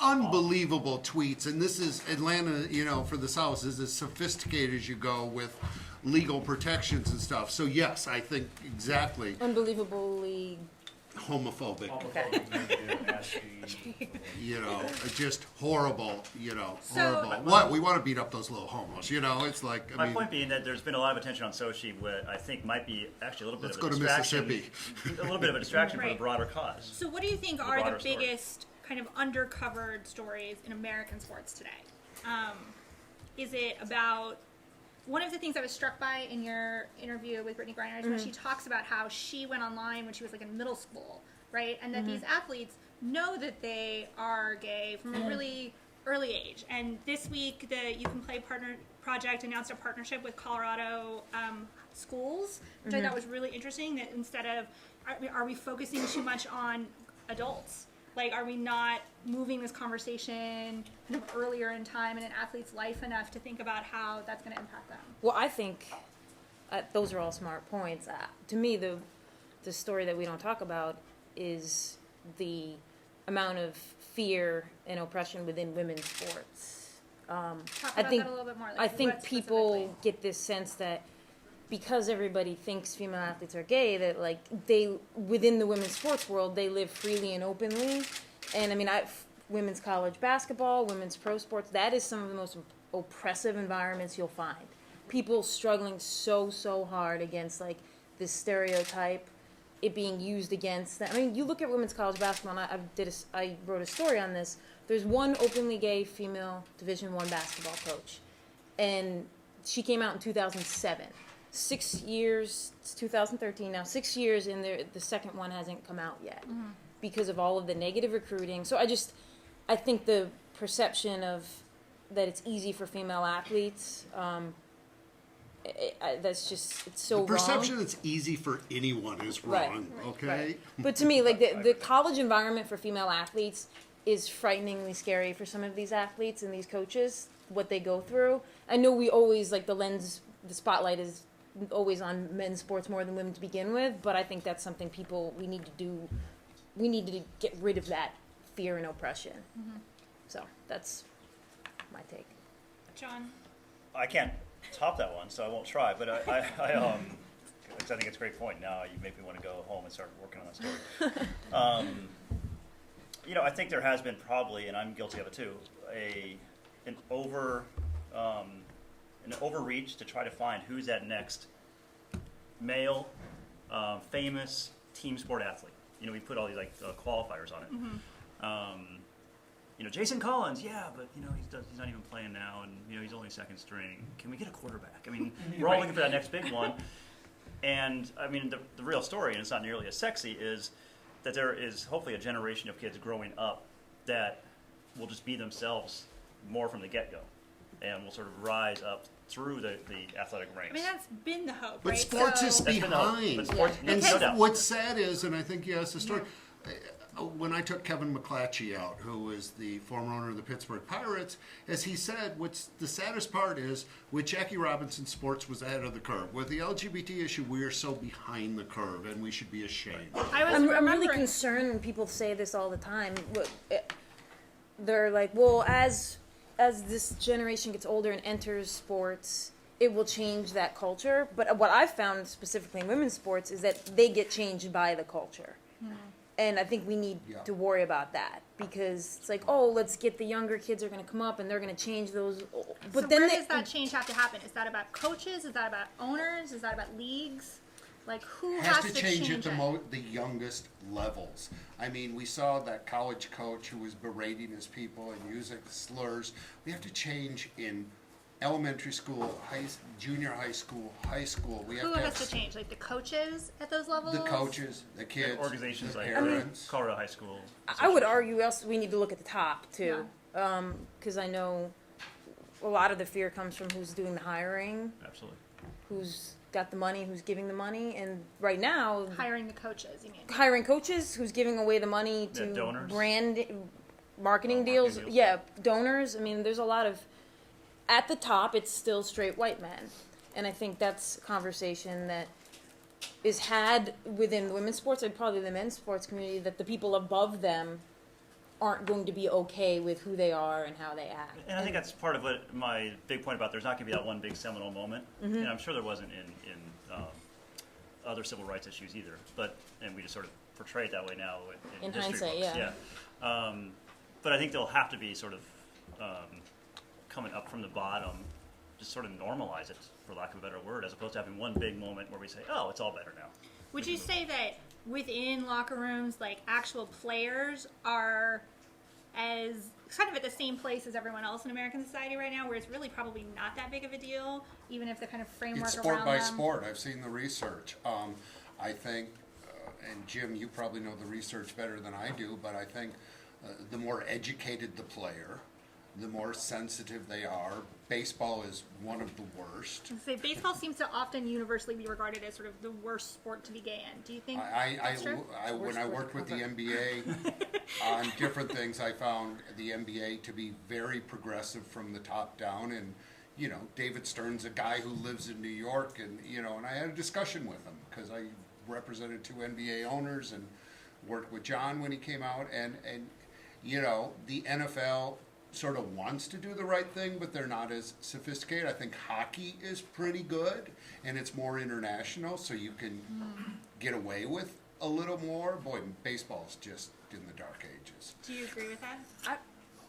unbelievable tweets. And this is Atlanta, for the South, is as sophisticated as you go with legal protections and stuff. So yes, I think exactly Unbelievably, homophobic. homophobic, negative, nasty. Just horrible. So- Horrible. What we want to beat up those little homos. It's like My point being that there's been a lot of attention on Sochi, what I think might be actually a little bit Let's of a go to distraction. Mississippi. A little bit of a distraction for the Right. broader cause. So what do you think are broader the story. biggest kind of undercovered stories in American sports today? Is it about one of the things I was struck by in your interview with Brittany Griner is when she talks about how she went online when she was like in middle school, right? And that these athletes know that they are gay from a really early age. And this week, the You Can Play Project announced a partnership with Colorado schools, which I thought was really interesting. That instead of, are we focusing too much on adults? Like, are we not moving this conversation kind of earlier in time in an athlete's life enough to think about how that's going to impact them? well, I think those are all smart points. To me, the story that we don't talk about is the amount of fear and oppression within women's sports. Talk I about think that a little bit more. Like, I think what people specifically? get this sense that because everybody thinks female athletes are gay, that like they within the women's sports world they live freely and openly. And I mean, women's college basketball, women's pro sports, that is some of the most oppressive environments you'll find. People struggling so hard against like this stereotype, it being used against them. I mean, you look at women's college basketball, and I wrote a story on this. There's one openly gay female Division I basketball coach, and she came out in 2007. 6 years, it's 2013 now, 6 years, and the second one hasn't come out yet because of all of the negative recruiting. So I think the perception of that it's easy for female athletes That's just, it's so The wrong. perception that's easy for anyone is Right. wrong, okay? Right. But to me, like the college environment for female athletes is frighteningly scary for some of these athletes and these coaches, what they go through. I know we always, like the spotlight is always on men's sports more than women to begin with, but I think that's something we need to do. We need to get rid of that fear and oppression. So that's my take. John? I can't top that one, so I won't try. But I think it's a great point. Now you make me want to go home and start working on that story. I think there has been probably, and I'm guilty of it too, an overreach to try to find who's that next male, famous team sport athlete. We put all these qualifiers on it. Jason Collins, yeah, but he's not even playing now, and he's only second string. Can we get a quarterback? I mean, we're all looking for that next big one. And I mean, the real story, and it's not nearly as sexy, is that there is hopefully a generation of kids growing up that will just be themselves more from the get-go, and will sort of rise up through the athletic ranks. I mean, that's been the hope, But right? sports is That's been the hope. behind. But sports, And no doubt. what's sad is, and I think you asked the story, when I took Kevin McClatchy out, who is the former owner of the Pittsburgh Pirates, as he said, what's the saddest part is, with Jackie Robinson, sports was ahead of the curve. With the LGBT issue, we are so behind the curve, and we should be ashamed. I'm really concerned when people say this all the time. They're like, well, as this generation gets older and enters sports, it will change that culture. But what I've found specifically in women's sports is that they get changed by the culture. And I think we need to worry about that, because it's like, oh, let's get the younger kids are going to come up and they're going to change those. But so then where does that change have to happen? Is that about coaches? Is that about owners? Is that about leagues? Like, who has to change at it? the youngest levels. I mean, we saw that college coach who was berating his people and using slurs. We have to change in elementary school, junior high school, high school. We have Who to has to change? Like the coaches at those levels? The coaches, the kids, Organizations the like parents. Colorado High School. I would argue also we need to look at the top too, because I know a lot of the fear comes from who's doing the hiring, Absolutely. who's got the money, who's giving the money, and right now Hiring the coaches, you mean? hiring coaches, who's giving away the money to donors? marketing deals. deals. Yeah, donors. I mean, there's a lot of at the top. It's still straight white men, and I think that's a conversation that is had within the women's sports and probably the men's sports community, that the people above them aren't going to be okay with who they are and how they act. And I think that's part of what my big point about there's not going to be that one big seminal moment. And I'm sure there wasn't in other civil rights issues either. And we just sort of portray it that way now in history hindsight, books. Yeah. But I think there'll have to be sort of coming up from the bottom, just sort of normalize it, for lack of a better word, as opposed to having one big moment where we say, oh, it's all better now. Would you say that within locker rooms, like actual players are as kind of at the same place as everyone else in American society right now, where it's really probably not that big of a deal, even if the kind of framework It's around sport by them? sport. I've seen the research. I think, and Jim, you probably know the research better than I do, but I think the more educated the player, the more sensitive they are. Baseball is one of the worst. Say baseball seems to often universally be regarded as sort of the worst sport to be gay in. Do you think that's true? When I worked with the NBA on different things, I found the NBA to be very progressive from the top down. And, you know, David Stern's a guy who lives in New York, and, you know, and I had a discussion with him because I represented 2 NBA owners and worked with John when he came out. And you know, the NFL sort of wants to do the right thing, but they're not as sophisticated. I think hockey is pretty good, and it's more international, so you can get away with a little more. Boy, baseball's just in the dark ages. Do you agree with that?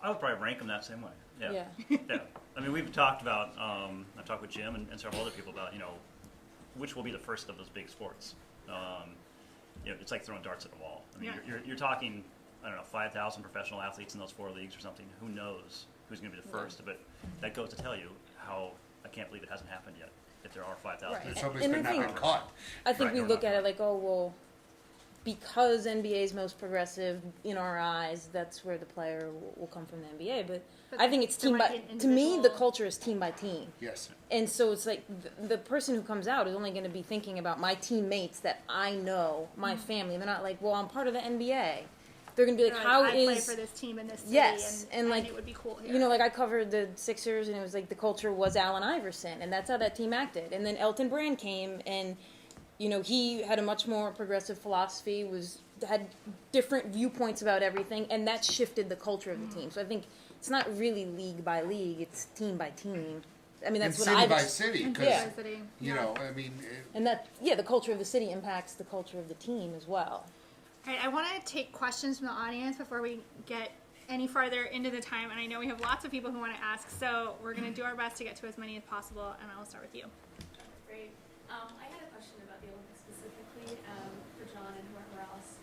I would probably rank them that same way. Yeah. Yeah. Yeah. I mean, we've talked about, I've talked with Jim and several other people about, you know, which will be the first of those big sports. You know, it's like throwing darts at a wall. I mean, you're talking, I don't know, 5,000 professional athletes in those 4 leagues or something. Who knows who's going to be the first? But that goes to tell you how I can't believe it hasn't happened yet. If there are 5,000. Right. Somebody's And been I not think- been caught. I think Right, we or look not. at it like, oh, well, because NBA is most progressive in our eyes, that's where the player will come from the NBA. But I think it's there team might by. be an To me, the individual- culture is team by team. Yes. And so it's like the person who comes out is only going to be thinking about my teammates that I know, my family. They're not like, well, I'm part of the NBA. They're going to be like, They're how I play is for this team in this city, Yes, and and, like, it would be cool here. you know, like I covered the Sixers, and it was like the culture was Allen Iverson, and that's how that team acted. And then Elton Brand came, and you know, he had a much more progressive philosophy, had different viewpoints about everything, and that shifted the culture of the team. So I think it's not really league by league; it's team by team. I mean, that's And what city I by city, because, Yeah. you know, I mean, and that the culture of the city impacts the culture of the team as well. All right, I want to take questions from the audience before we get any farther into the time, and I know we have lots of people who want to ask, so we're going to do our best to get to as many as possible, and I will start with you. Great. I had a question about the Olympics specifically for John and whoever else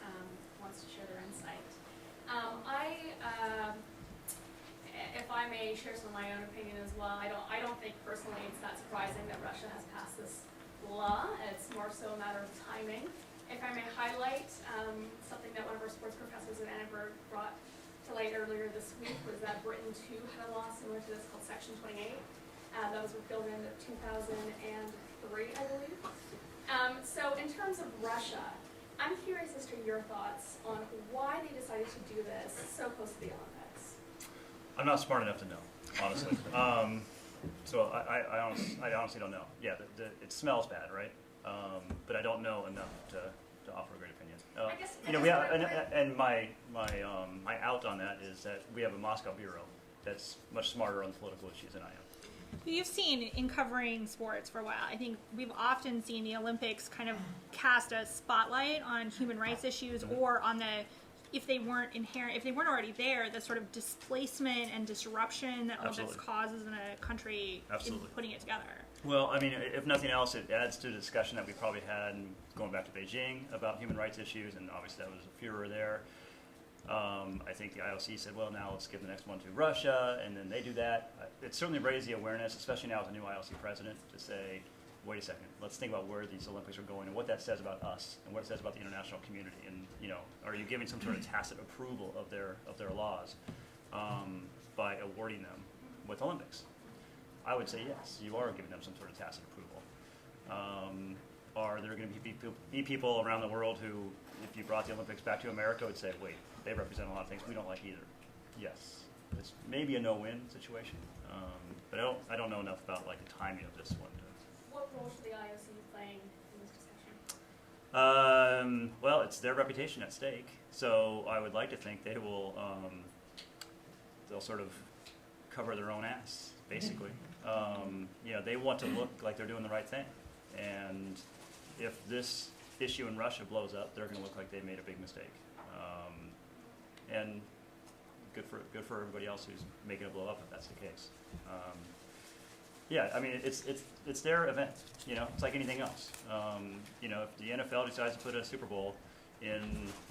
wants to share their insight. If I may share some of my own opinion as well, I don't think personally it's that surprising that Russia has passed this law. It's more so a matter of timing. If I may highlight something that one of our sports professors at Annenberg brought to light earlier this week was that Britain too had a law similar to this called Section 28. That was repealed in 2003, I believe. So in terms of Russia, I'm curious as to your thoughts on why they decided to do this so close to the Olympics. I'm not smart enough to know, honestly. So I honestly don't know. Yeah, it smells bad, right? But I don't know enough to offer a great opinion. I guess My out on that is that we have a Moscow bureau that's much smarter on political issues than I am. You've seen in covering sports for a while, I think we've often seen the Olympics kind of cast a spotlight on human rights issues or on if they weren't already there, the sort of displacement and disruption that all this Absolutely. causes in a country Absolutely. in putting it together. Well, I mean, if nothing else, it adds to the discussion that we probably had going back to Beijing about human rights issues, and obviously that was a furor there. I think the IOC said, well, now let's give the next one to Russia, and then they do that. It certainly raised the awareness, especially now with the new IOC president, to say, wait a second, let's think about where these Olympics are going and what that says about us and what it says about the international community. And, you know, are you giving some sort of tacit approval of their laws by awarding them with Olympics? I would say yes, you are giving them some sort of tacit approval. Are there going to be people around the world who, if you brought the Olympics back to America, would say, wait, they represent a lot of things we don't like either? Yes. It's maybe a no-win situation, but I don't know enough about like the timing of this one. What role should the IOC be playing in this discussion? Well, it's their reputation at stake, so I would like to think they will. They'll sort of cover their own ass, basically. You know, they want to look like they're doing the right thing, and if this issue in Russia blows up, they're going to look like they made a big mistake. And good for everybody else who's making it blow up if that's the case. Yeah, I mean, it's their event. You know, it's like anything else. You know, if the NFL decides to put a Super Bowl in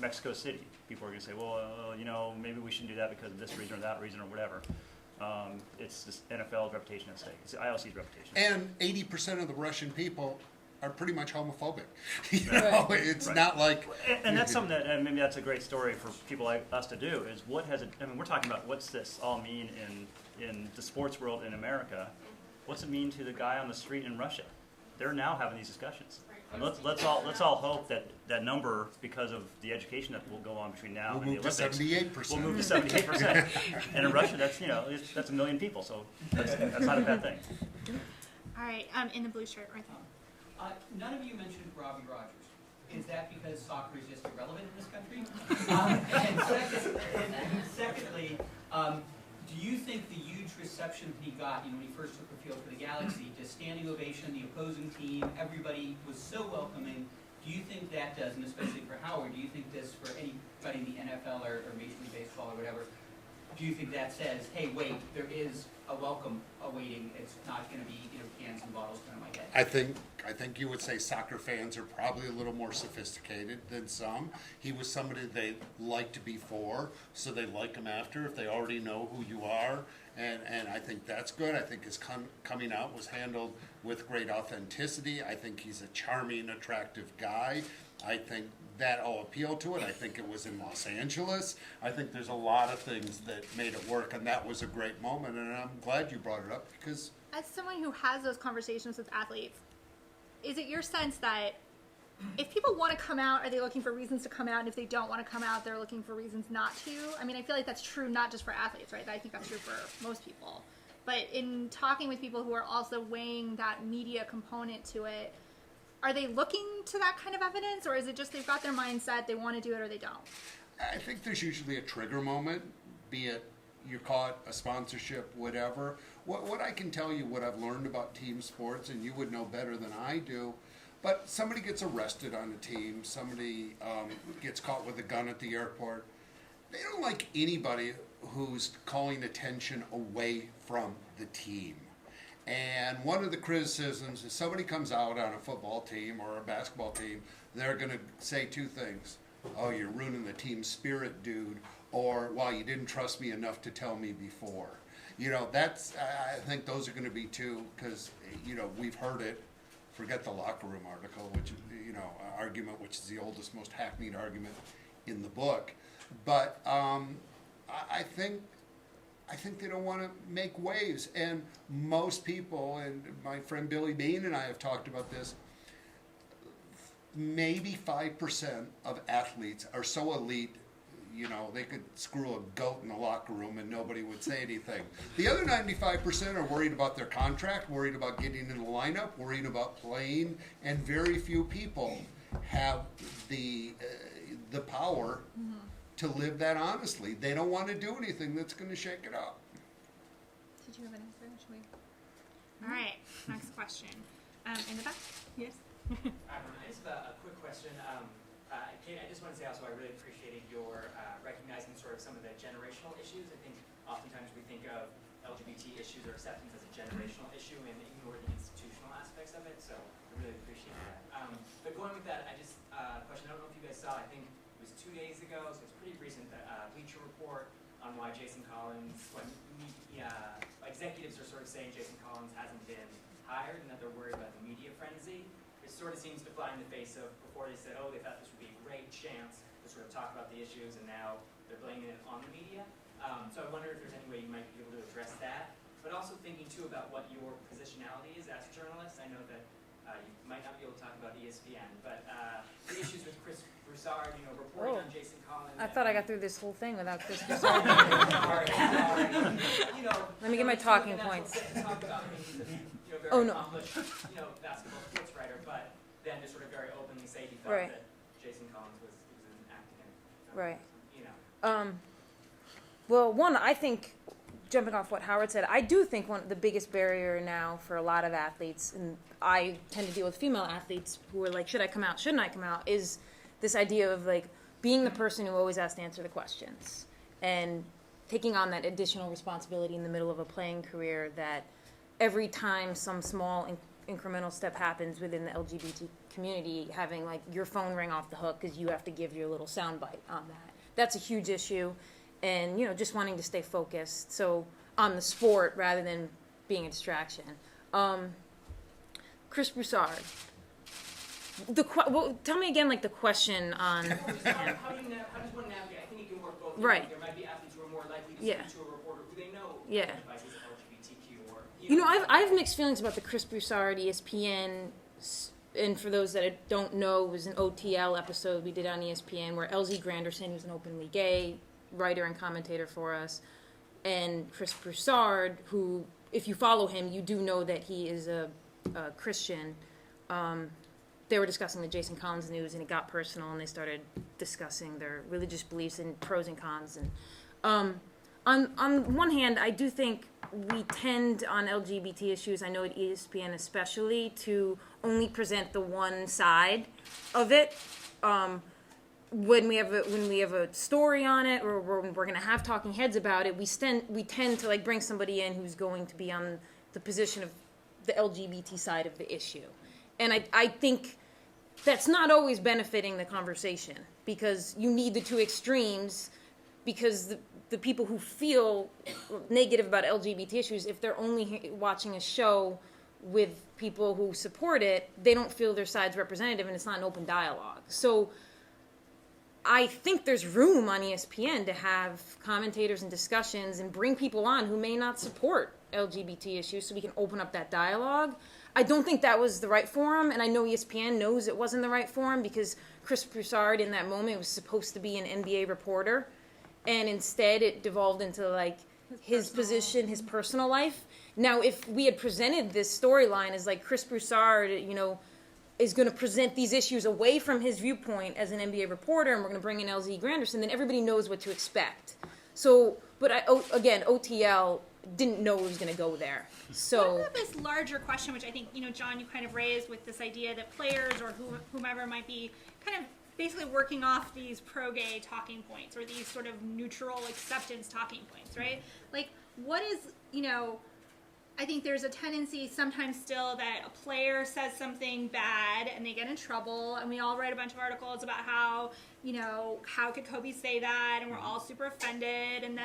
Mexico City, people are going to say, well, you know, maybe we shouldn't do that because of this reason or that reason or whatever. It's this NFL's reputation at stake. It's the IOC's reputation. And 80% of the Russian people are pretty much homophobic. You know, it's Right. not like. And that's something that, and maybe that's a great story for people like us to do, is what has it, I mean, we're talking about what's this all mean in the sports world in America. What's it mean to the guy on the street in Russia? They're now having these discussions. And let's all hope that that number, because of the education that will go on between now We'll and the move to Olympics, 78%. we'll move to 78%. And in Russia, that's, you know, that's 1 million people, so that's not a bad thing. All right, in the blue shirt right there. None of you mentioned Robbie Rogers. Is that because soccer is just irrelevant in this country? And secondly, do you think the huge reception he got, you know, when he first took the field for the Galaxy, just standing ovation, the opposing team, everybody was so welcoming. Do you think that does, and especially for Howard, do you think this for anybody in the NFL or Major League Baseball or whatever, do you think that says, hey, wait, there is a welcome awaiting, it's not going to be, you know, cans and bottles coming my head? I think you would say soccer fans are probably a little more sophisticated than some. He was somebody they liked before, so they like him after if they already know who you are. And I think that's good. I think his coming out was handled with great authenticity. I think he's a charming, attractive guy. I think that'll appeal to it. I think it was in Los Angeles. I think there's a lot of things that made it work, and that was a great moment, and I'm glad you brought it up because... As someone who has those conversations with athletes, is it your sense that if people want to come out, are they looking for reasons to come out? And if they don't want to come out, they're looking for reasons not to? I mean, I feel like that's true not just for athletes, right? I think that's true for most people. But in talking with people who are also weighing that media component to it, are they looking to that kind of evidence? Or is it just they've got their mindset, they want to do it or they don't? I think there's usually a trigger moment, be it you're caught, a sponsorship, whatever. What I can tell you, what I've learned about team sports, and you would know better than I do, but somebody gets arrested on a team, somebody gets caught with a gun at the airport. They don't like anybody who's calling attention away from the team. And one of the criticisms is somebody comes out on a football team or a basketball team, they're going to say two things. Oh, you're ruining the team spirit, dude. Or, well, you didn't trust me enough to tell me before. You know, I think those are going to be two, because, you know, we've heard it. Forget the locker room article, which, you know, argument, which is the oldest, most hackneyed argument in the book. But I think they don't want to make waves. And most people, and my friend Billy Bean and I have talked about this, maybe 5% of athletes are so elite, you know, they could screw a goat in the locker room and nobody would say anything. The other 95% are worried about their contract, worried about getting in the lineup, worried about playing, and very few people have the power to live that honestly. They don't want to do anything that's going to shake it up. Did you have an answer? Should we? All right, next question. In the back? Yes. I just have a quick question. Kate, I just want to say also I really appreciated your recognizing sort of some of the generational issues. I think oftentimes we think of LGBT issues or acceptance as a generational issue and ignore the institutional aspects of it, so I really appreciate that. But going with that, I just, question, I don't know if you guys saw, I think it was 2 days ago, so it's pretty recent, the Bleacher Report on why Jason Collins, when executives are sort of saying Jason Collins hasn't been hired and that they're worried about the media frenzy. It sort of seems to fly in the face of, before they said, oh, they thought this would be a great chance to sort of talk about the issues, and now they're blaming it on the media. So I wonder if there's any way you might be able to address that. But also thinking, too, about what your positionality is as a journalist. I know that you might not be able to talk about ESPN, but the issues with Chris Broussard, you know, reporting on Jason Collins. I thought I got through this whole thing without Chris Broussard. Sorry. You know, Let me get my talking points. Talk about him, you know, very Oh, no. accomplished, you know, basketball sports writer, but then to sort of very openly say he felt Right. that Jason Collins was an acting, Right. you know. Well, one, I think, jumping off what Howard said, I do think the biggest barrier now for a lot of athletes, and I tend to deal with female athletes who are like, should I come out, shouldn't I come out, is this idea of like being the person who always has to answer the questions and taking on that additional responsibility in the middle of a playing career, that every time some small incremental step happens within the LGBT community, having like your phone ring off the hook because you have to give your little soundbite on that. That's a huge issue. And, you know, just wanting to stay focused, so on the sport rather than being a distraction. Chris Broussard. Tell me again, like, the question on him. How does one navigate? I think it can work both ways. Right. There might be athletes who are more likely to Yeah. speak to a reporter who they know Yeah. identifies as LGBTQ or... You know, I have mixed feelings about the Chris Broussard ESPN, and for those that don't know, it was an OTL episode we did on ESPN where LZ Granderson, who's an openly gay writer and commentator for us, and Chris Broussard, who, if you follow him, you do know that he is a Christian. They were discussing the Jason Collins news, and it got personal, and they started discussing their religious beliefs and pros and cons. And on one hand, I do think we tend on LGBT issues, I know at ESPN especially, to only present the one side of it. When we have a story on it, or we're going to have talking heads about it, we tend to like bring somebody in who's going to be on the position of the LGBT side of the issue, and I think that's not always benefiting the conversation, because you need the two extremes, because the people who feel negative about LGBT issues, if they're only watching a show with people who support it, they don't feel their side's representative and it's not an open dialogue. So I think there's room on ESPN to have commentators and discussions and bring people on who may not support LGBT issues so we can open up that dialogue. I don't think that was the right forum, and I know ESPN knows it wasn't the right forum because Chris Broussard in that moment was supposed to be an NBA reporter, and instead it devolved into like his position, his personal life. Now, if we had presented this storyline as like Chris Broussard, you know, is going to present these issues away from his viewpoint as an NBA reporter, and we're going to bring in LZ Granderson, then everybody knows what to expect. So, but again, OTL didn't know it was going to go there. So what about this larger question, which I think, you know, John, you kind of raised with this idea that players or whomever might be kind of basically working off these pro-gay talking points or these sort of neutral acceptance talking points, right? Like, what is, you know, I think there's a tendency sometimes still that a player says something bad and they get in trouble, and we all write a bunch of articles about how, you know, how could Kobe say that, and we're all super offended, and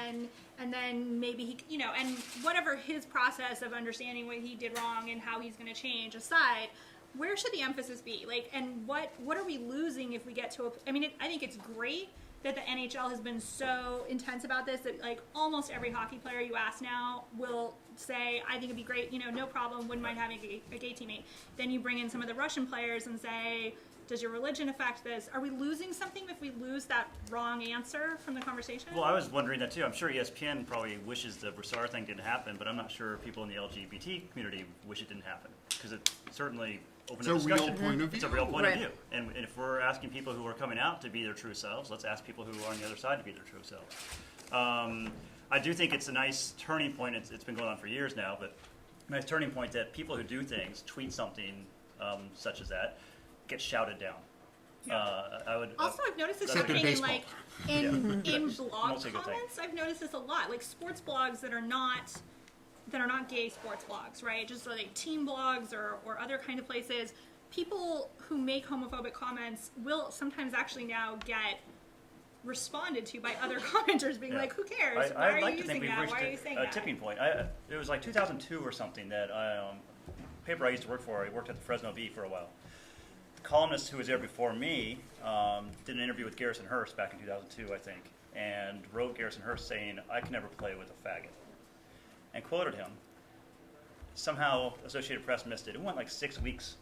then maybe he, you know, and whatever his process of understanding what he did wrong and how he's going to change aside, where should the emphasis be? Like, and what are we losing if we get to I mean, I think it's great that the NHL has been so intense about this that like almost every hockey player you ask now will say, I think it'd be great, you know, no problem, wouldn't mind having a gay teammate. Then you bring in some of the Russian players and say, does your religion affect this? Are we losing something if we lose that wrong answer from the conversation? Well, I was wondering that too. I'm sure ESPN probably wishes the Broussard thing didn't happen, but I'm not sure people in the LGBT community wish it didn't happen, because it certainly opened up discussion. It's a real point of view. It's a real point Right. of view. And if we're asking people who are coming out to be their true selves, let's ask people who are on the other side to be their true selves. I do think it's a nice turning point. It's been going on for years now, but a nice turning point that people who do things, tweet something such as that, get shouted down. I would Also, I've noticed this Except in happening in baseball. like in Yeah. blog Mostly a good thing. comments. I've noticed this a lot, like sports blogs that are not gay sports blogs, right? Just like team blogs or other kind of places. People who make homophobic comments will sometimes actually now get responded to by other commenters being Yeah. like, who cares? Why I'd are like you to think using we've that? reached Why are you saying a that? tipping point. It was like 2002 or something that paper I used to work for. I worked at the Fresno Bee for a while. The columnist who was there before me did an interview with Garrison Hearst back in 2002, I think, and wrote Garrison Hearst saying, "I can never play with a faggot," and quoted him. Somehow Associated Press missed it. It went like 6 weeks.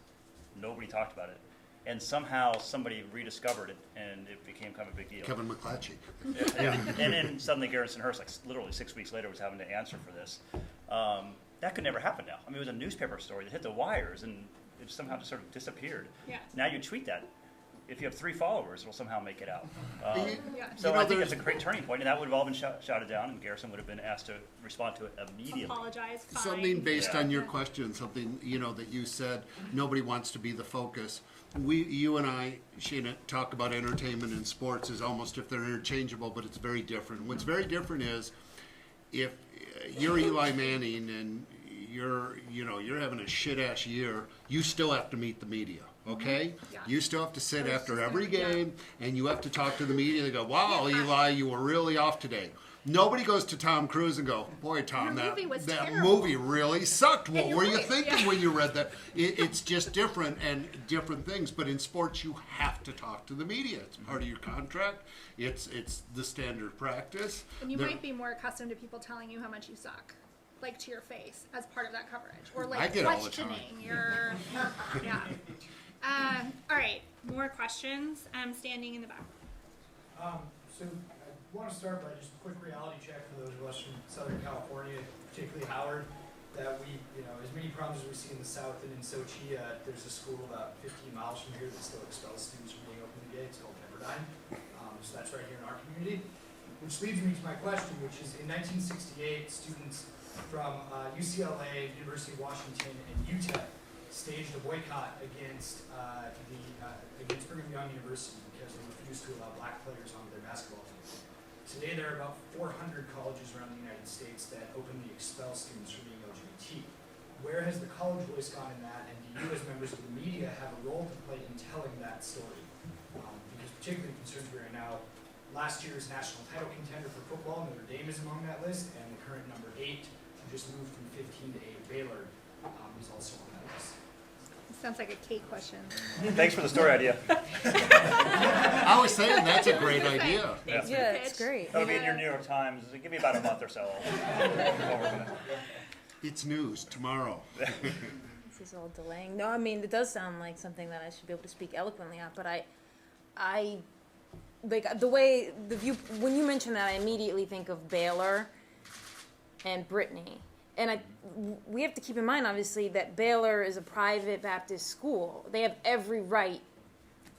Nobody talked about it. And somehow somebody rediscovered it, and it became kind of a big deal. Kevin McClatchy. And then suddenly Garrison Hearst, like literally 6 weeks later, was having to answer for this. That could never happen now. I mean, it was a newspaper story that hit the wires, and it somehow just sort of disappeared. Yeah. Now you tweet that. If you have 3 followers, it'll somehow make it out. Yeah. So You know, I think there's- that's a great turning point, and that would have all been shouted down, and Garrison would have been asked to respond to it immediately. Apologize. Fine. Something based Yeah. on your question, something, you know, that you said, nobody wants to be the focus. You and I, Shana, talk about entertainment and sports as almost if they're interchangeable, but it's very different. What's very different is if you're Eli Manning and you're having a shit-ass year, you still have to meet the media, okay? Yeah. You still have to sit Or after just every gonna- game, and you have to talk to the media. They go, wow, Yeah. Eli, you were really off today. Nobody goes to Tom Cruise and go, boy, Tom, Your movie was that terrible." movie really sucked. What you're were you right, thinking yeah. when you read that? It's just different and different things. But in sports, you have to talk to the media. It's part of your contract. It's the standard practice. And you There- might be more accustomed to people telling you how much you suck, like to your face, as part of that coverage, or I like get all the time. questioning your. Yeah. All right, more questions. I'm standing in the back. So I want to start by just a quick reality check for those of us from Southern California, particularly Howard, that we, as many problems as we see in the South and in Sochi, there's a school about 15 miles from here that still expels students from being openly gay. It's called Pepperdine. So that's right here in our community. Which leads me to my question, which is in 1968, students from UCLA, University of Washington, and UTEP staged a boycott against Brigham Young University because they refused to allow black players onto their basketball team. Today there are about 400 colleges around the United States that openly expel students from being LGBT. Where has the college voice gone in that, and do you as members of the media have a role to play in telling that story? Because particularly concerns me right now, last year's national title contender for football, Notre Dame is among that list, and the current number 8, who just moved from 15 to 8, Baylor, He's also a medalist. Sounds like a Kate question. Thanks for the story idea. I was saying that's a great idea. Yeah. Yeah, it's great. That'll be in your New York Times. Give me about a month or so. I'll work on it. It's news tomorrow. This is all delaying. No, I mean, it does sound like something that I should be able to speak eloquently on, but I like the way the view, when you mention that, I immediately think of Baylor and Brittany. And we have to keep in mind, obviously, that Baylor is a private Baptist school. They have every right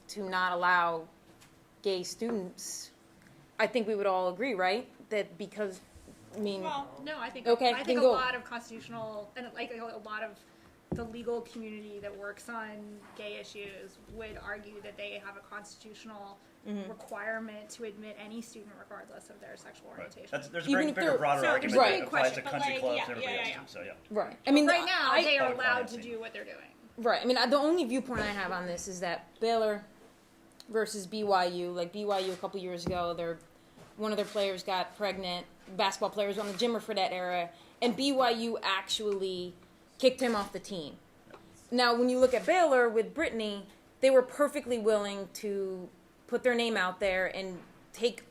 to not allow gay students. I think we would all agree, right? That because, I mean... Well, no, I think Okay, I think a then go. lot of constitutional and like a lot of the legal community that works on gay issues would argue that they have a constitutional requirement to admit any student regardless of their sexual orientation. There's a Even bigger, if they're- broader so argument there's a that big applies to question, but, country like, clubs yeah, and everybody yeah, else. So yeah. Right. I mean, Right now, they are Public allowed to financing. do what they're doing. Right. I mean, the only viewpoint I have on this is that Baylor versus BYU, like BYU a couple years ago, one of their players got pregnant. Basketball players on the Jimmer Fredette era, and BYU actually kicked him off the team. Now, when you look at Baylor with Brittany, they were perfectly willing to put their name out there and take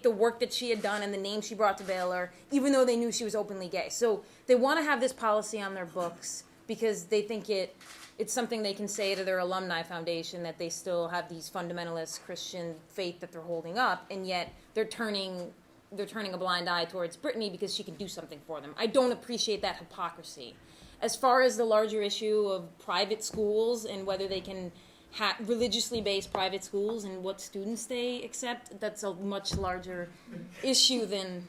the work that she had done and the name she brought to Baylor, even though they knew she was openly gay. So they want to have this policy on their books because they think it's something they can say to their alumni foundation, that they still have these fundamentalist Christian faith that they're holding up, and yet they're turning a blind eye towards Brittany because she can do something for them. I don't appreciate that hypocrisy. As far as the larger issue of private schools and whether they can religiously based private schools and what students they accept, that's a much larger issue than,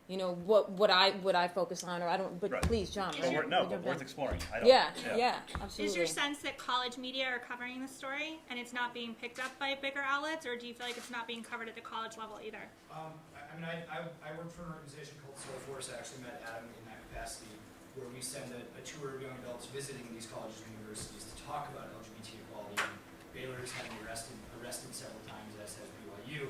you know, what I focus on, or I don't. But Right. please, John. But worth exploring. Yeah, Is your absolutely. sense that college media are covering this story and it's not being picked up by bigger outlets, or do you feel like it's not being covered at the college level either? I work for an organization called Soulforce. I actually met Adam in that capacity, where we send a tour of young adults visiting these colleges and universities to talk about LGBT equality. And Baylor has had me arrested several times, as has BYU.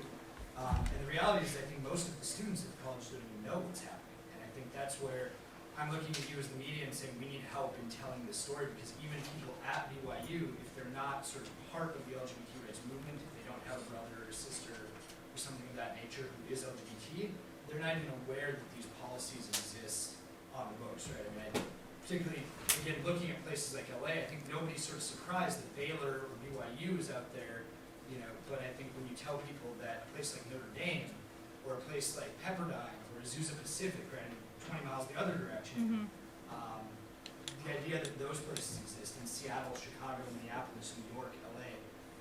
And the reality is, I think most of the students at the college don't even know what's happening. And I think that's where I'm looking at you as the media and saying we need help in telling this story, because even people at BYU, if they're not sort of part of the LGBT rights movement, if they don't have a brother or sister or something of that nature who is LGBT, they're not even aware that these policies exist on the books, right? I mean, particularly, again, looking at places like LA, I think nobody's sort of surprised that Baylor or BYU is out there, you know, but I think when you tell people that a place like Notre Dame or a place like Pepperdine or Azusa Pacific, right, 20 miles the other direction, the idea that those places exist in Seattle, Chicago, Minneapolis, New York, LA,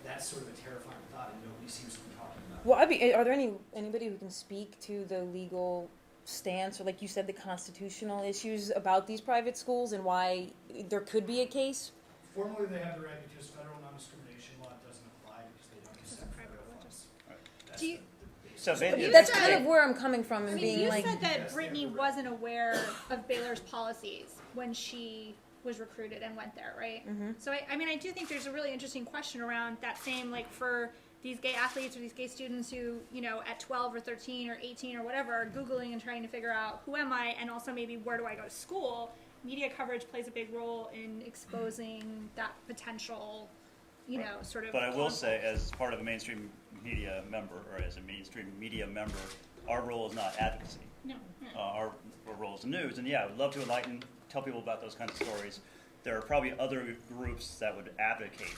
that's sort of a terrifying thought, and nobody seems to be talking about it. Well, are there anybody who can speak to the legal stance, or like you said, the constitutional issues about these private schools and why there could be a case? Formally, they have the right because federal non-discrimination law doesn't apply because they don't accept federal funds. That's Do you- So maybe That's kind of where I'm coming from, and I mean, being you like, said that Yes, Brittany they have the wasn't aware of Baylor's policies when she was recruited and went there, right? So I mean, I do think there's a really interesting question around that same, like, for these gay athletes or these gay students who, you know, at 12 or 13 or 18 or whatever, are Googling and trying to figure out who am I, and also maybe where do I go to school. Media coverage plays a big role in exposing that potential, you know, sort of. But I will say, as part of a mainstream media member, or as a mainstream media member, our role is not advocacy. No. Our role is news, and yeah, I would love to enlighten, tell people about those kinds of stories. There are probably other groups that would advocate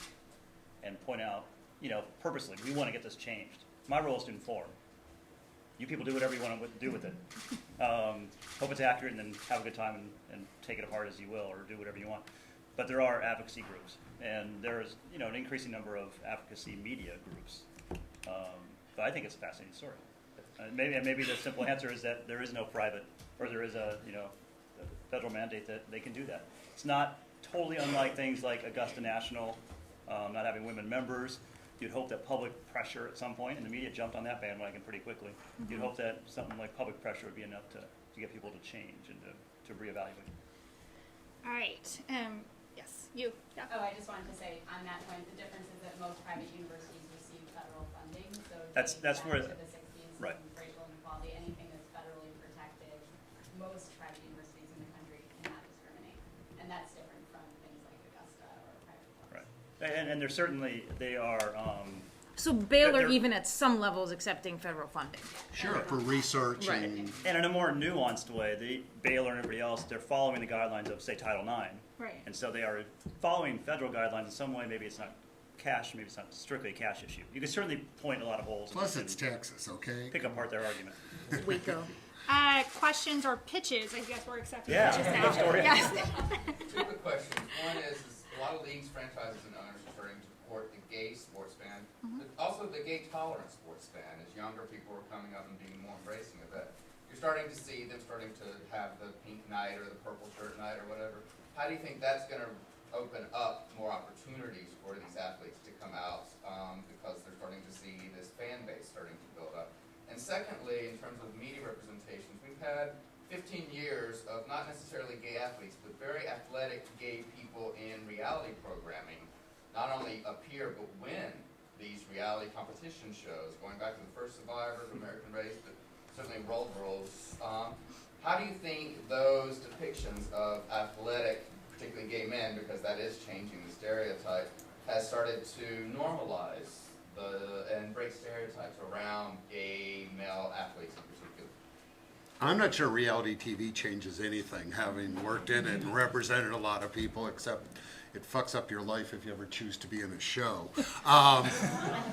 and point out, you know, purposely, we want to get this changed. My role is to inform. You people do whatever you want to do with it. Hope it's accurate, and then have a good time and take it apart as you will, or do whatever you want. But there are advocacy groups, and there's, you know, an increasing number of advocacy media groups. But I think it's a fascinating story. Maybe the simple answer is that there is no private, or there is a, you know, a federal mandate that they can do that. It's not totally unlike things like Augusta National not having women members. You'd hope that public pressure at some point, and the media jumped on that bandwagon pretty quickly. You'd hope that something like public pressure would be enough to get people to change and to reevaluate. All right. Yes, you. Yeah. Oh, I just wanted to say on that point, the difference is that most private universities receive federal funding, so That's dating where- back to the 60s right. and racial inequality, anything that's federally protected, most private universities in the country cannot discriminate. And they're certainly, they are, So Baylor, They're- even at some levels, accepting federal funding. Sure, for research Right. and, and in a more nuanced way, the Baylor and everybody else, they're following the guidelines of, say, Title IX. Right. And so they are following federal guidelines in some way. Maybe it's not cash, maybe it's not strictly a cash issue. You can certainly point a lot of holes. plus and it's Texas, okay? pick apart their argument. Waco. Questions or pitches? I guess we're accepting Yeah, pitches now. good story. Yes. Two quick questions. One is a lot of leagues, franchises, and owners are starting to support the gay sports fan, but also the gay tolerant sports fan, as younger people are coming up and being more embracing of that. You're starting to see them starting to have the pink night or the purple shirt night or whatever. How do you think that's going to open up more opportunities for these athletes to come out because they're starting to see this fan base starting to build up? And secondly, in terms of media representations, we've had 15 years of not necessarily gay athletes, but very athletic gay people in reality programming, not only appear but win these reality competition shows, going back to the first Survivor, American Race, but certainly Road Rules. How do you think those depictions of athletic, particularly gay men, because that is changing the stereotype, has started to normalize and break stereotypes around gay male athletes in particular? I'm not sure reality TV changes anything, having worked in it and represented a lot of people, except it fucks up your life if you ever choose to be in a show.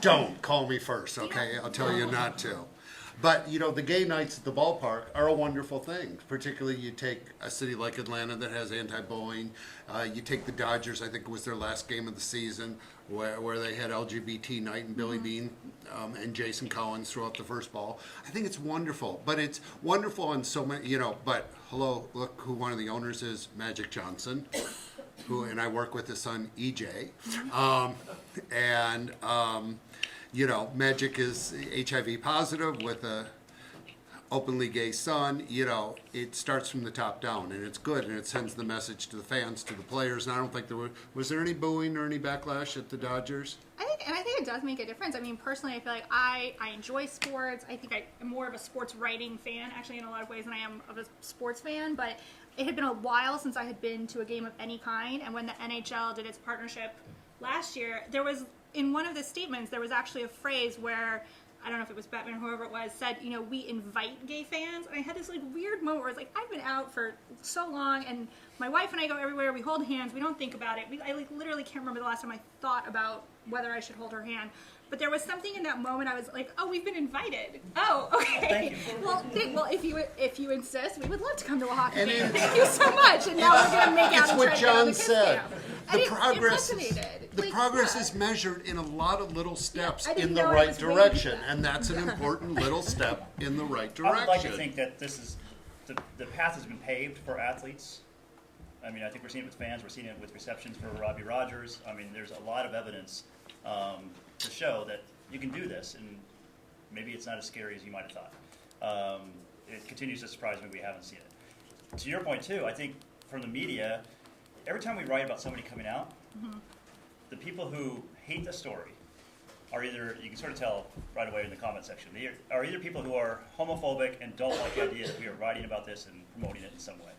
Don't call me first, okay? I'll tell you not to. But, you know, the gay nights at the ballpark are a wonderful thing. Particularly, you take a city like Atlanta that has anti-bullying. You take the Dodgers, I think it was their last game of the season, where they had LGBT night and Billy Bean and Jason Collins throw out the first ball. I think it's wonderful. But it's wonderful on so many, you know, but hello, look who one of the owners is, Magic Johnson, and I work with his son, EJ. You know, Magic is HIV positive with a openly gay son. You know, it starts from the top down, and it's good, and it sends the message to the fans, to the players. And I don't think was there any booing or any backlash at the Dodgers? I think it does make a difference. I mean, personally, I feel like I enjoy sports. I think I'm more of a sports writing fan, actually, in a lot of ways, than I am of a sports fan. But it had been a while since I had been to a game of any kind. And when the NHL did its partnership last year, there was, in one of the statements, there was actually a phrase where, I don't know if it was Batman or whoever it was, said, you know, we invite gay fans. And I had this like weird moment where it's like, I've been out for so long, and my wife and I go everywhere, we hold hands, we don't think about it. I like literally can't remember the last time I thought about whether I should hold her hand. But there was something in that moment I was like, oh, we've been invited. Oh, okay. Well, if you insist, we would love to come to a hockey game. Thank you so much. And now we're going to make out It's and what try to go to John the kids' said. camp. The And progress, it resonated. the Like, progress yeah. is measured in a lot of little steps I didn't in the know it right was way direction, deep. and that's an important little step in the right I would like to direction. think that this is, the path has been paved for athletes. I mean, I think we're seeing it with fans, we're seeing it with receptions for Robbie Rogers. I mean, there's a lot of evidence to show that you can do this, and maybe it's not as scary as you might have thought. It continues to surprise me we haven't seen it. To your point, too, I think from the media, every time we write about somebody coming out, the people who hate the story are either, you can sort of tell right away in the comment section, they are either people who are homophobic and don't like the idea that we are writing about this and promoting it in some way.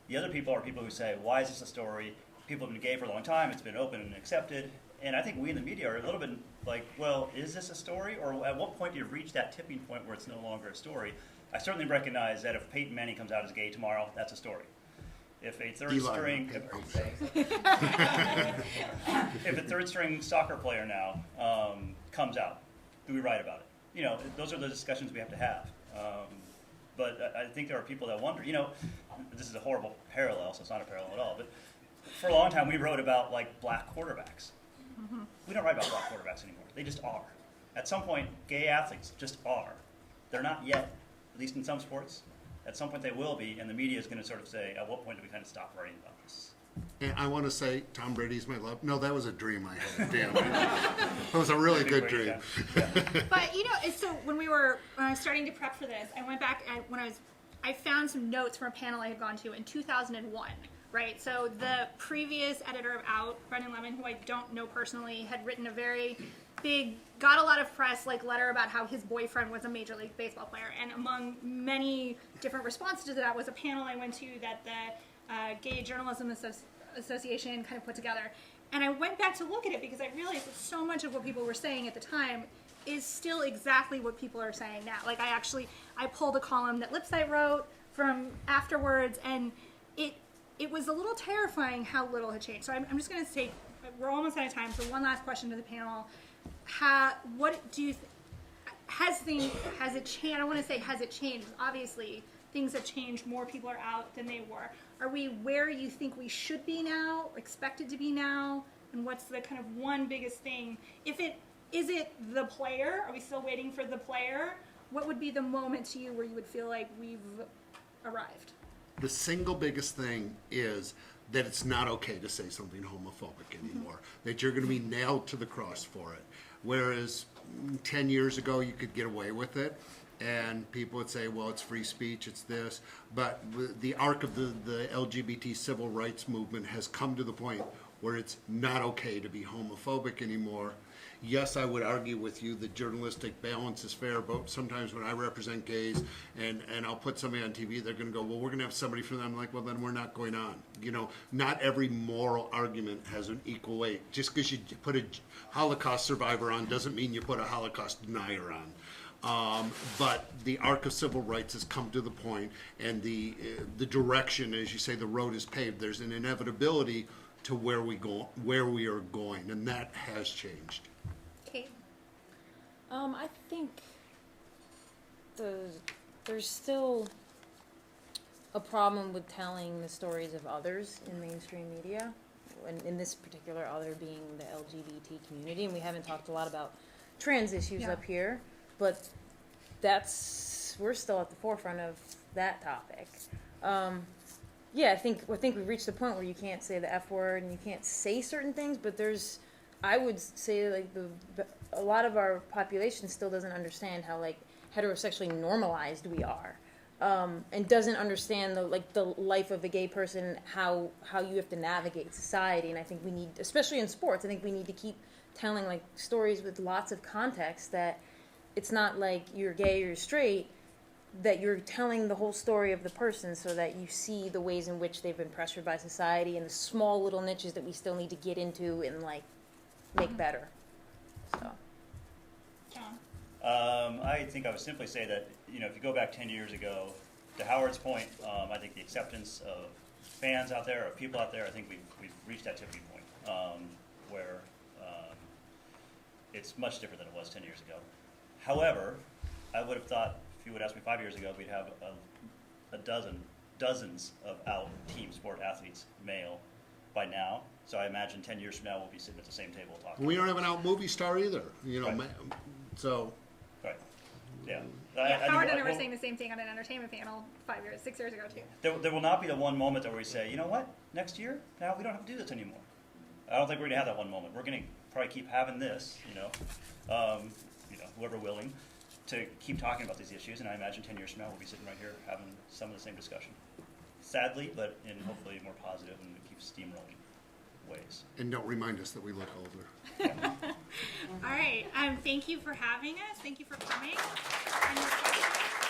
The other people are people who say, why is this a story? People have been gay for a long time, it's been open and accepted. And I think we in the media are a little bit like, well, is this a story? Or at what point do you reach that tipping point where it's no longer a story? I certainly recognize that if Peyton Manning comes out as gay tomorrow, that's a story. If a third string, if a third string soccer player now comes out, do we write about it? You know, those are the discussions we have to have. But I think there are people that wonder, you know, this is a horrible parallel, so it's not a parallel at all, but for a long time we wrote about like black quarterbacks. We don't write about black quarterbacks anymore. They just are. At some point, gay athletes just are. They're not yet, at least in some sports. At some point they will be, and the media is going to sort of say, at what point do we kind of stop writing about this? And I want to say, Tom Brady's my love. No, that was a dream I had. Damn it. It was a really good dream. But you know, so when I was starting to prep for this, I went back and I found some notes from a panel I had gone to in 2001. Right, so the previous editor of Out, Brendan Lemon, who I don't know personally, had written a very big, got a lot of press, like letter about how his boyfriend was a Major League Baseball player. And among many different responses to that was a panel I went to that the Gay Journalism Association kind of put together. And I went back to look at it because I realized that so much of what people were saying at the time is still exactly what people are saying now. Like I pulled a column that Lipsite wrote from afterwards, and it was a little terrifying how little had changed. So I'm just going to say, we're almost out of time, so one last question to the panel. What do you has it changed? I don't want to say has it changed. Obviously, things have changed. More people are out than they were. Are we where you think we should be now, expected to be now? And what's the kind of one biggest thing? Is it the player? Are we still waiting for the player? What would be the moment to you where you would feel like we've arrived? The single biggest thing is that it's not okay to say something homophobic anymore, that you're going to be nailed to the cross for it. Whereas 10 years ago, you could get away with it, and people would say, well, it's free speech, it's this. But the arc of the LGBT civil rights movement has come to the point where it's not okay to be homophobic anymore. Yes, I would argue with you that journalistic balance is fair, but sometimes when I represent gays and I'll put somebody on TV, they're going to go, well, we're going to have somebody from them. I'm like, well, then we're not going on. You know, not every moral argument has an equal weight. Just because you put a Holocaust survivor on doesn't mean you put a Holocaust denier on. But the arc of civil rights has come to the point, and the direction, as you say, the road is paved. There's an inevitability to where we are going, and that has changed. Kate? I think there's still a problem with telling the stories of others in mainstream media, and in this particular other being the LGBT community. And we haven't talked a lot about trans issues up here, but we're still at the forefront of that topic. Yeah, I think we've reached the point where you can't say the F word and you can't say certain things, but I would say like a lot of our population still doesn't understand how like heterosexually normalized we are, and doesn't understand the life of a gay person, how you have to navigate society. And I think we need, especially in sports, I think we need to keep telling like stories with lots of context, that it's not like you're gay or you're straight, that you're telling the whole story of the person so that you see the ways in which they've been pressured by society and the small little niches that we still need to get into and like make better. So. John? I think I would simply say that, you know, if you go back 10 years ago, to Howard's point, I think the acceptance of fans out there, of people out there, I think we've reached that tipping point where it's much different than it was 10 years ago. However, I would have thought, if you would ask me 5 years ago, we'd have dozens of out team sport athletes, male, by now. So I imagine 10 years from now we'll be sitting at the same table talking. We don't have an out movie star either, you know. Right. So. Right. Yeah. Howard and I were saying the same thing on an entertainment panel 6 years ago too. There will not be the one moment that we say, you know what, next year, now we don't have to do this anymore. I don't think we're going to have that one moment. We're going to probably keep having this, whoever willing, to keep talking about these issues, and I imagine 10 years from now we'll be sitting right here having some of the same discussion. Sadly, but in hopefully more positive and keep steamrolling ways. And don't remind us that we look older. All right. Thank you for having us. Thank you for coming. And your questions.